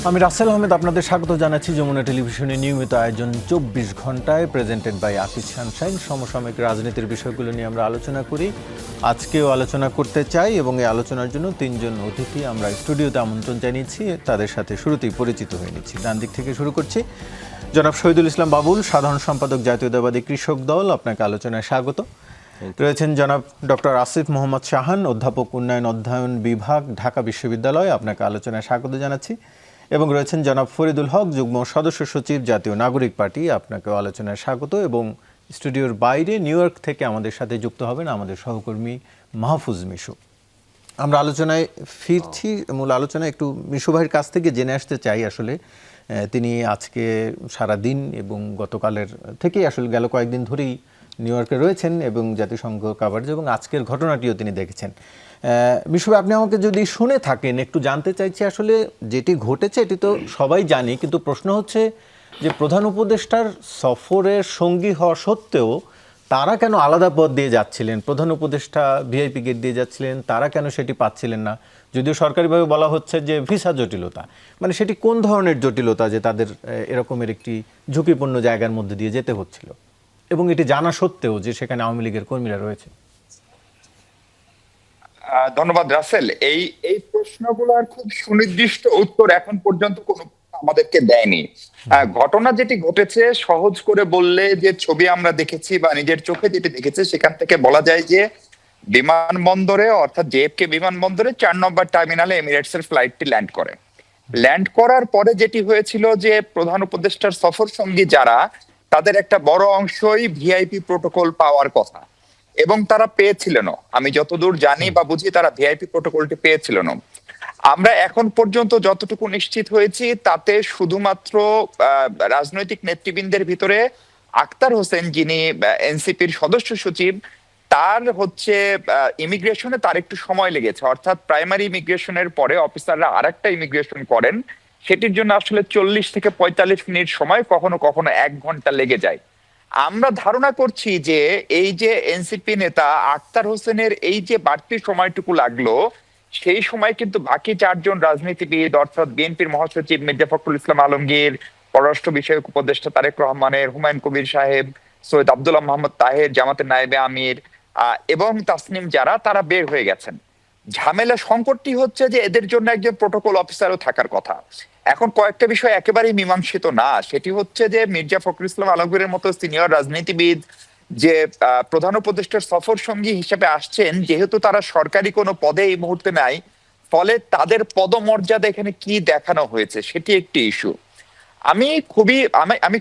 আমি রাসেল আহমেদ আপনাদের স্বাগত জানাচ্ছি যমুনা টেলিভিশনের নিয়মিত আয়োজন 24 ঘন্টায় প্রেজেন্টেড বাই আকিজ সানশাইন। সমসাময়িক রাজনীতির বিষয়গুলো নিয়ে আমরা আলোচনা করি। আজকেও আলোচনা করতে চাই এবং এই আলোচনার জন্য তিনজন অতিথি আমরা স্টুডিওতে আমন্ত্রণ জানিয়েছি। তাদের সাথে শুরুতেই পরিচিত হয়ে নিচ্ছি। ডান দিক থেকে শুরু করছি। জনাব শহীদুল ইসলাম বাবুল, সাধারণ সম্পাদক জাতীয়তাবাদী কৃষক দল, আপনাকে আলোচনায় স্বাগত। রয়েছেন জনাব ডক্টর আসিফ মোহাম্মদ শাহান, অধ্যাপক উন্নয়ন অধ্যয়ন বিভাগ, ঢাকা বিশ্ববিদ্যালয়, আপনাকে আলোচনায় স্বাগত জানাচ্ছি। এবং রয়েছেন জনাব ফরিদুল হক, যুগ্ম সদস্য সচিব, জাতীয় নাগরিক পার্টি, আপনাকেও আলোচনায় স্বাগত। এবং স্টুডিওর বাইরে নিউ ইয়র্ক থেকে আমাদের সাথে যুক্ত হবেন আমাদের সহকর্মী মাহফুজ মিশু। আমরা আলোচনায় ফিরছি। মূল আলোচনায় একটু মিশু ভাইয়ের কাছ থেকে জেনে আসতে চাই। আসলে তিনি আজকে সারা দিন এবং গতকালের থেকেই আসলে গেল কয়েকদিন ধরেই নিউ ইয়র্কে রয়েছেন এবং জাতিসংঘ কাভারেজ এবং আজকের ঘটনাটিও তিনি দেখেছেন। মিশু ভাই, আপনি আমাকে যদি শুনে থাকেন একটু জানতে চাইছি, আসলে যেটি ঘটেছে এটি তো সবাই জানি, কিন্তু প্রশ্ন হচ্ছে যে প্রধান উপদেষ্টার সফরের সঙ্গী হওয়া সত্ত্বেও তারা কেন আলাদা পথ দিয়ে যাচ্ছিলেন? প্রধান উপদেষ্টা ভিআইপি গেট দিয়ে যাচ্ছিলেন, তারা কেন সেটি পাচ্ছিলেন না? যদিও সরকারিভাবে বলা হচ্ছে যে ভিসা জটিলতা, মানে সেটি কোন ধরনের জটিলতা যে তাদের এরকমের একটি ঝুঁকিপূর্ণ জায়গার মধ্যে দিয়ে যেতে হচ্ছিল, এবং এটি জানা সত্ত্বেও যে সেখানে আওয়ামী লীগের কর্মীরা রয়েছে? ধন্যবাদ রাসেল। এই এই প্রশ্নগুলোর খুব সুনির্দিষ্ট উত্তর এখন পর্যন্ত কোনো আমাদেরকে দেয়নি। ঘটনা যেটি ঘটেছে সহজ করে বললে, যে ছবি আমরা দেখেছি বা নিজের চোখে যেটি দেখেছি, সেখান থেকে বলা যায় যে বিমানবন্দরে, অর্থাৎ জেএফকে বিমানবন্দরে 4 নম্বর টার্মিনালে এমিরেটস এর ফ্লাইটটি ল্যান্ড করে। ল্যান্ড করার পরে যেটি হয়েছিল যে প্রধান উপদেষ্টার সফর সঙ্গী যারা, তাদের একটা বড় অংশই ভিআইপি প্রোটোকল পাওয়ার কথা, এবং তারা পেয়েছিলেনও। আমি যতদূর জানি বা বুঝি, তারা ভিআইপি প্রোটোকলটি পেয়েছিলেন। আমরা এখন পর্যন্ত যতটুকু নিশ্চিত হয়েছি তাতে শুধুমাত্র রাজনৈতিক নেতৃবৃন্দের ভিতরে আক্তার হোসেন, যিনি এনসিপির সদস্য সচিব, তার হচ্ছে ইমিগ্রেশনে তার একটু সময় লেগেছে। অর্থাৎ প্রাইমারি ইমিগ্রেশনের পরে অফিসাররা আরেকটা ইমিগ্রেশন করেন, সেটির জন্য আসলে 40 থেকে 45 মিনিট সময়, কখনো কখনো 1 ঘন্টা লেগে যায়। আমরা ধারণা করছি যে এই যে এনসিপি নেতা আক্তার হোসেনের এই যে বাড়তি সময়টুকু লাগলো, সেই সময় কিন্তু বাকি 4 জন রাজনীতিবিদ, অর্থাৎ বিএনপির মহাসচিব মির্জা ফখরুল ইসলাম আলমগীর, পররাষ্ট্র বিষয়ক উপদেষ্টা তারেক রহমানের, হুমায়ুন কবির সাহেব, সৈয়দ আব্দুল্লাহ মোহাম্মদ তাহের, জামাতের নায়েবে আমির এবং তাসনিম, যারা তারা বের হয়ে গেছেন। ঝামেলা সংকটটি হচ্ছে যে এদের জন্য একজন প্রোটোকল অফিসারও থাকার কথা। এখন কয়েকটা বিষয় একেবারেই মীমাংসিত না। সেটি হচ্ছে যে মির্জা ফখরুল ইসলাম আলমগীরের মতো সিনিয়র রাজনীতিবিদ যে প্রধান উপদেষ্টার সফর সঙ্গী হিসেবে আসছেন, যেহেতু তারা সরকারি কোনো পদে এই মুহূর্তে নাই, ফলে তাদের পদমর্যাদা এখানে কি দেখানো হয়েছে সেটি একটি ইস্যু। আমি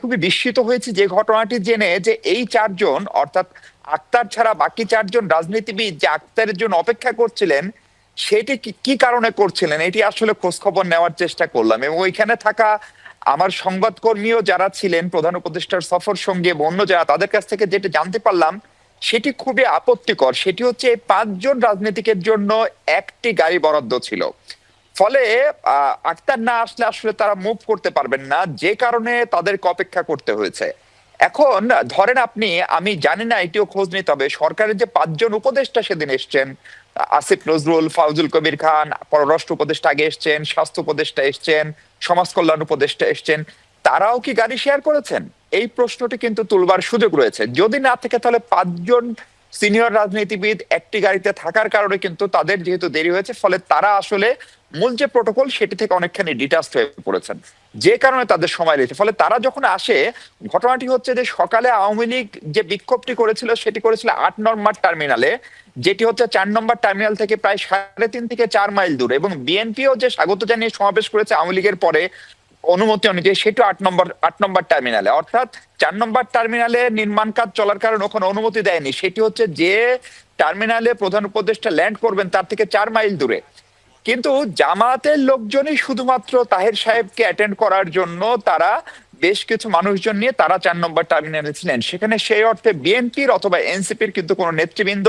খুবই বিস্মিত হয়েছি যে ঘটনাটি জেনে, যে এই 4 জন, অর্থাৎ আক্তার ছাড়া বাকি 4 জন রাজনীতিবিদ যে আক্তারের জন্য অপেক্ষা করছিলেন, সেটি কি কারণে করছিলেন, এটি আসলে খোঁজ খবর নেওয়ার চেষ্টা করলাম। এবং ওইখানে থাকা আমার সংবাদকর্মীও যারা ছিলেন প্রধান উপদেষ্টার সফর সঙ্গে অন্য যারা, তাদের কাছ থেকে যেটা জানতে পারলাম সেটি খুবই আপত্তিকর। সেটি হচ্ছে এই 5 জন রাজনীতিকের জন্য একটি গাড়ি বরাদ্দ ছিল। ফলে আক্তার না আসলে আসলে তারা মুভ করতে পারবেন না, যে কারণে তাদেরকে অপেক্ষা করতে হয়েছে। এখন ধরেন আপনি, আমি জানি না, এটিও খোঁজ নিতে হবে, সরকারের যে 5 জন উপদেষ্টা সেদিন এসছেন, আসিফ নজরুল, ফাউজুল কবির খান, পররাষ্ট্র উপদেষ্টা আগে এসছেন, স্বাস্থ্য উপদেষ্টা এসছেন, সমাজ কল্যাণ উপদেষ্টা এসছেন, তারাও কি গাড়ি শেয়ার করেছেন? এই প্রশ্নটি কিন্তু তুলবার সুযোগ রয়েছে। যদি না থেকে, তাহলে 5 জন সিনিয়র রাজনীতিবিদ একটি গাড়িতে থাকার কারণে কিন্তু তাদের যেহেতু দেরি হয়েছে, ফলে তারা আসলে মূল যে প্রোটোকল সেটি থেকে অনেকখানি ডিটাচড হয়ে পড়েছেন, যে কারণে তাদের সময় লেগেছে। ফলে তারা যখন আসে, ঘটনাটি হচ্ছে যে সকালে আওয়ামী লীগ যে বিক্ষোভটি করেছিল সেটি করেছিল 8 নম্বর টার্মিনালে, যেটি হচ্ছে 4 নম্বর টার্মিনাল থেকে প্রায় 3.5 থেকে 4 মাইল দূর। এবং বিএনপিও যে স্বাগত জানিয়ে সমাবেশ করেছে আওয়ামী লীগের পরে অনুমতি অনুযায়ী, সেটা 8 নম্বর টার্মিনালে। অর্থাৎ 4 নম্বর টার্মিনালে নির্মাণ কাজ চলার কারণে ওখানে অনুমতি দেয়নি। সেটি হচ্ছে যে টার্মিনালে প্রধান উপদেষ্টা ল্যান্ড করবেন তার থেকে 4 মাইল দূরে। কিন্তু জামাতের লোকজনই শুধুমাত্র তাহের সাহেবকে অ্যাটেন্ড করার জন্য তারা বেশ কিছু মানুষজন নিয়ে তারা 4 নম্বর টার্মিনালে ছিলেন। সেখানে সেই অর্থে বিএনপির অথবা এনসিপির কিন্তু কোনো নেতৃবৃন্দ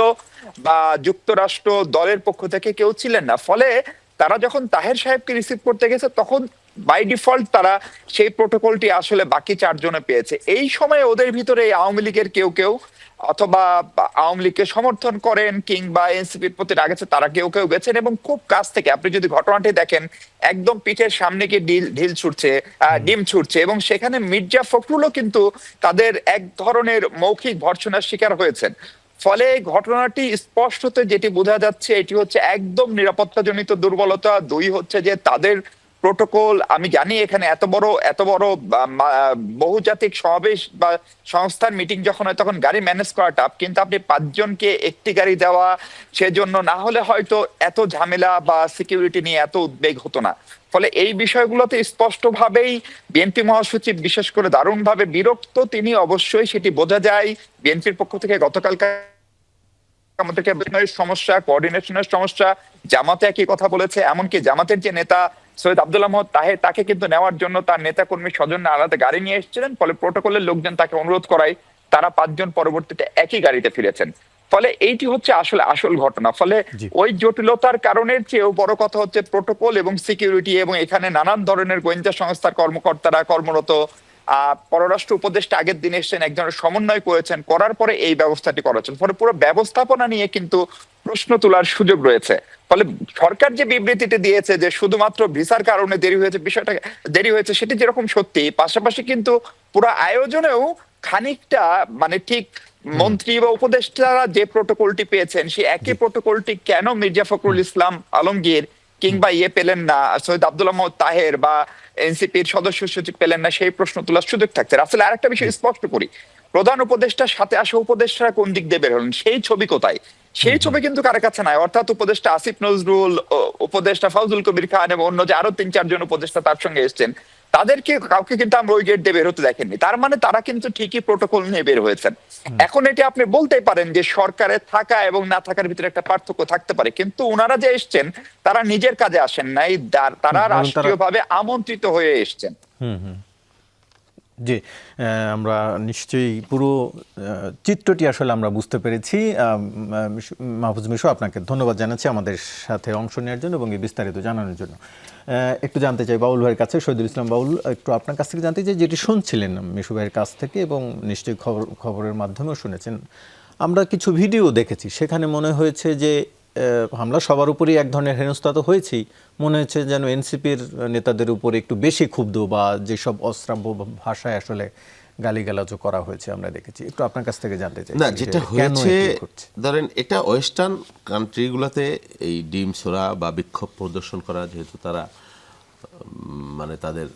বা যুক্তরাষ্ট্র দলের পক্ষ থেকে কেউ ছিলেন না। ফলে তারা যখন তাহের সাহেবকে রিসিভ করতে গেছে, তখন বাই ডিফল্ট তারা সেই প্রোটোকলটি আসলে বাকি চারজনে পেয়েছে। এই সময় ওদের ভিতরে আওয়ামী লীগের কেউ কেউ অথবা আওয়ামী লীগকে সমর্থন করেন কিংবা এনসিপির প্রতি রাগ আছে তারা কেউ কেউ গেছেন এবং খুব কাছ থেকে আপনি যদি ঘটনাটি দেখেন একদম পিঠের সামনে গিয়ে ঢিল ছুটছে, ডিম ছুটছে এবং সেখানে মির্জা ফখরুলও কিন্তু তাদের এক ধরনের মৌখিক ভর্ৎসনার শিকার হয়েছেন। ফলে ঘটনাটি স্পষ্টত যেটি বোঝা যাচ্ছে এটি হচ্ছে একদম নিরাপত্তাজনিত দুর্বলতা। দুই হচ্ছে যে তাদের প্রোটোকল, আমি জানি এখানে এত বড় বহুজাতিক সমাবেশ বা সংস্থার মিটিং যখন হয় তখন গাড়ি ম্যানেজ করা টাফ, কিন্তু আপনি 5 জনকে একটি গাড়ি দেওয়া, সেজন্য না হলে হয়তো এত ঝামেলা বা সিকিউরিটি নিয়ে এত উদ্বেগ হতো না। ফলে এই বিষয়গুলোতে স্পষ্টভাবেই বিএনপি মহাসচিব বিশেষ করে দারুণভাবে বিরক্ত তিনি, অবশ্যই সেটি বোঝা যায়। বিএনপির পক্ষ থেকে গতকালকে আমাদেরকে সমস্যা, কোঅর্ডিনেশনের সমস্যা, জামাতে একই কথা বলেছে। এমনকি জামাতের যে নেতা সৈয়দ আব্দুল্লাহ মোহাম্মদ তাহের, তাকে কিন্তু নেওয়ার জন্য তার নেতা কর্মী স্বজন আলাদা গাড়ি নিয়ে এসেছিলেন। ফলে প্রোটোকলের লোকজন তাকে অনুরোধ করায় তারা 5 জন পরবর্তীতে একই গাড়িতে ফিরেছেন। ফলে এইটি হচ্ছে আসল ঘটনা। ফলে ওই জটিলতার কারণের চেয়েও বড় কথা হচ্ছে প্রোটোকল এবং সিকিউরিটি, এবং এখানে নানান ধরনের গোয়েন্দা সংস্থার কর্মকর্তারা কর্মরত। পররাষ্ট্র উপদেষ্টা আগের দিন এসেছেন, এক ধরনের সমন্বয় করেছেন, করার পরে এই ব্যবস্থাটি করা হচ্ছে। ফলে পুরো ব্যবস্থাপনা নিয়ে কিন্তু প্রশ্ন তোলার সুযোগ রয়েছে। ফলে সরকার যে বিবৃতিটি দিয়েছে যে শুধুমাত্র ভিসার কারণে বিষয়টা দেরি হয়েছে, সেটি যেরকম সত্যি, পাশাপাশি কিন্তু পুরো আয়োজনেও খানিকটা মানে ঠিক মন্ত্রী বা উপদেষ্টারা যে প্রোটোকলটি পেয়েছেন সেই একই প্রোটোকলটি কেন মির্জা ফখরুল ইসলাম আলমগীর কিংবা পেলেন না, সৈয়দ আব্দুল্লাহ মোহাম্মদ তাহের বা এনসিপির সদস্য সচিব পেলেন না, সেই প্রশ্ন তোলার সুযোগ থাকছে। আসলে আরেকটা বিষয় স্পষ্ট করি, প্রধান উপদেষ্টার সাথে আসা উপদেষ্টারা কোন দিক দিয়ে বের হলেন, সেই ছবি কোথায়? সেই ছবি কিন্তু কারো কাছে নাই। অর্থাৎ উপদেষ্টা আসিফ নজরুল, উপদেষ্টা ফজলুল কবির খান এবং অন্য যে আরো 3-4 জন উপদেষ্টা তার সঙ্গে এসেছেন, তাদেরকে কাউকে কিন্তু আমরা ওই গেট দিয়ে বের হতে দেখেননি। তার মানে তারা কিন্তু ঠিকই প্রোটোকল নিয়ে বের হয়েছেন। এখন এটি আপনি বলতেই পারেন যে সরকারে থাকা এবং না থাকার ভিতরে একটা পার্থক্য থাকতে পারে, কিন্তু ওনারা যে এসছেন তারা নিজের কাজে আসেন নাই, তারা রাষ্ট্রীয়ভাবে আমন্ত্রিত হয়ে এসছেন। জি, আমরা নিশ্চয়ই পুরো চিত্রটি আসলে আমরা বুঝতে পেরেছি। মাহফুজ মিশু, আপনাকে ধন্যবাদ জানাচ্ছি আমাদের সাথে অংশ নেওয়ার জন্য এবং এই বিস্তারিত জানানোর জন্য। একটু জানতে চাই বাউল ভাইয়ের কাছে, শহীদুল ইসলাম বাউল, একটু আপনার কাছ থেকে জানতে চাই, যেটি শুনছিলেন মিশু ভাইয়ের কাছ থেকে এবং নিশ্চয়ই খবরের মাধ্যমেও শুনেছেন, আমরা কিছু ভিডিও দেখেছি, সেখানে মনে হয়েছে যে হামলা সবার উপরেই এক ধরনের হেনস্থা তো হয়েছেই, মনে হচ্ছে যেন এনসিপির নেতাদের উপরে একটু বেশি ক্ষুব্ধ বা যেসব অশ্রাব্য ভাষায় আসলে গালিগালাজও করা হয়েছে আমরা দেখেছি। একটু আপনার কাছ থেকে জানতে চাই। না, যেটা হয়েছে ধরেন এটা ওয়েস্টার্ন কান্ট্রিগুলোতে এই ডিম ছোড়া বা বিক্ষোভ প্রদর্শন করা, যেহেতু তারা মানে তাদের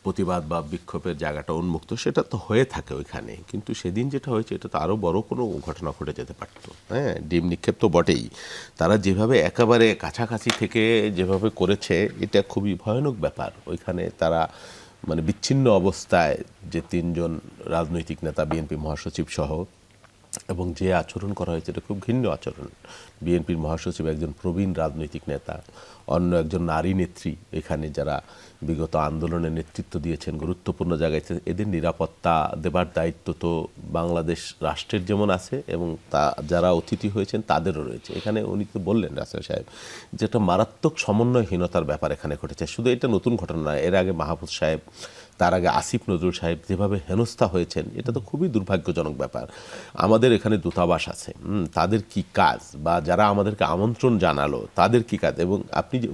প্রতিবাদ বা বিক্ষোভের জায়গাটা উন্মুক্ত, সেটা তো হয়ে থাকে ওইখানে। কিন্তু সেদিন যেটা হয়েছে এটা তো আরও বড় কোনো ঘটনা ঘটে যেতে পারত। হ্যাঁ, ডিম নিক্ষেপ তো বটেই, তারা যেভাবে একেবারে কাছাকাছি থেকে যেভাবে করেছে এটা খুবই ভয়ানক ব্যাপার। ওইখানে তারা মানে বিচ্ছিন্ন অবস্থায় যে 3 জন রাজনৈতিক নেতা, বিএনপি মহাসচিব সহ, এবং যে আচরণ করা হয়েছে এটা খুব ঘৃণ্য আচরণ। বিএনপির মহাসচিব একজন প্রবীণ রাজনৈতিক নেতা, অন্য একজন নারী নেত্রী এখানে যারা বিগত আন্দোলনে নেতৃত্ব দিয়েছেন, গুরুত্বপূর্ণ জায়গায়, এদের নিরাপত্তা দেবার দায়িত্ব তো বাংলাদেশ রাষ্ট্রের যেমন আছে এবং যারা অতিথি হয়েছেন তাদেরও রয়েছে। এখানে উনি তো বললেন রাসেল সাহেব, যেটা মারাত্মক সমন্বয়হীনতার ব্যাপার এখানে ঘটেছে। শুধু এটা নতুন ঘটনা নয়, এর আগে মাহফুজ সাহেব, তার আগে আসিফ নজরুল সাহেব যেভাবে হেনস্থা হয়েছেন, এটা তো খুবই দুর্ভাগ্যজনক ব্যাপার। আমাদের এখানে দূতাবাস আছে, তাদের কি কাজ, বা যারা আমাদেরকে আমন্ত্রণ জানালো তাদের কি কাজ? এবং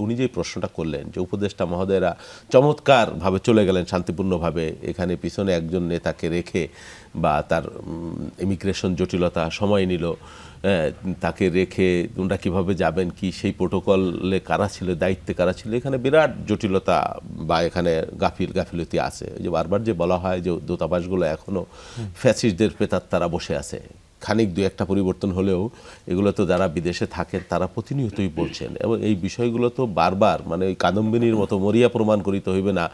উনি যে প্রশ্নটা করলেন যে উপদেষ্টা মহোদয়রা চমৎকারভাবে চলে গেলেন শান্তিপূর্ণভাবে, এখানে পিছনে একজন নেতাকে রেখে বা তার ইমিগ্রেশন জটিলতা সময় নিল, তাকে রেখে তোমরা কীভাবে যাবেন, কি সেই প্রোটোকলে কারা ছিল, দায়িত্বে কারা ছিল, এখানে বিরাট জটিলতা বা এখানে গাফিলতি আছে। যে বারবার যে বলা হয় যে দূতাবাসগুলো এখনও ফ্যাসিস্টদের প্রেতাত্মারা বসে আছে, খানিক 2-1টা পরিবর্তন হলেও এগুলো তো যারা বিদেশে থাকেন তারা প্রতিনিয়তই বলছেন, এবং এই বিষয়গুলো তো বারবার মানে ওই কাদম্বিনীর মতো মরিয়া প্রমাণ করিতে হইবে না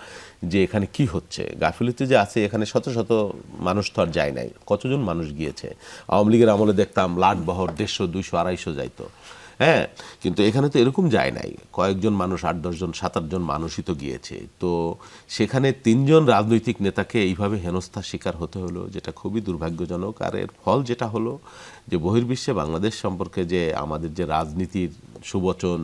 যে এখানে কি হচ্ছে। গাফিলতি যে আছে এখানে, শত শত মানুষ তো আর যায় নাই, কতজন মানুষ গিয়েছে। আওয়ামী লীগের আমলে দেখতাম লাটবহর 150, 200, 250 যাইতো, হ্যাঁ, কিন্তু এখানে তো এরকম যায় নাই, কয়েকজন মানুষ, 8-10 জন, 7-8 জন মানুষই তো গিয়েছে। তো সেখানে 3 জন রাজনৈতিক নেতাকে এইভাবে হেনস্থার শিকার হতে হলো, যেটা খুবই দুর্ভাগ্যজনক। আর এর ফল যেটা হলো যে বহির্বিশ্বে বাংলাদেশ সম্পর্কে যে আমাদের যে রাজনীতির সুবচন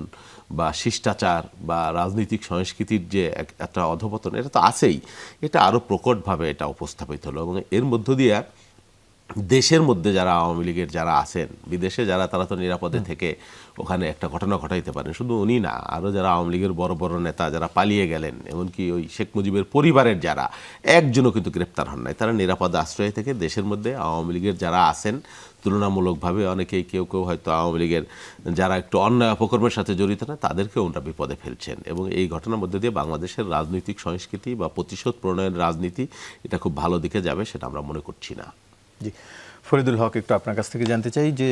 বা শিষ্টাচার বা রাজনৈতিক সংস্কৃতির যে একটা অধপতন, এটা তো আছেই, এটা আরও প্রকটভাবে এটা উপস্থাপিত হলো। এবং এর মধ্য দিয়ে দেশের মধ্যে যারা আওয়ামী লীগের যারা আছেন, বিদেশে যারা, তারা তো নিরাপদে থেকে ওখানে একটা ঘটনা ঘটাইতে পারেন। শুধু উনি না, আরও যারা আওয়ামী লীগের বড় বড় নেতা যারা পালিয়ে গেলেন, এমনকি ওই শেখ মুজিবের পরিবারের যারা, একজনও কিন্তু গ্রেপ্তার হন নাই। তারা নিরাপদ আশ্রয় থেকে দেশের মধ্যে আওয়ামী লীগের যারা আছেন, তুলনামূলকভাবে অনেকেই কেউ কেউ হয়তো আওয়ামী লীগের যারা একটু অন্যায় অপকর্মের সাথে জড়িত না, তাদেরকেও ওনারা বিপদে ফেলছেন। এবং এই ঘটনার মধ্যে দিয়ে বাংলাদেশের রাজনৈতিক সংস্কৃতি বা প্রতিশোধ প্রণয়ের রাজনীতি, এটা খুব ভালো দিকে যাবে সেটা আমরা মনে করছি না। জি, ফরিদুল হক, একটু আপনার কাছ থেকে জানতে চাই যে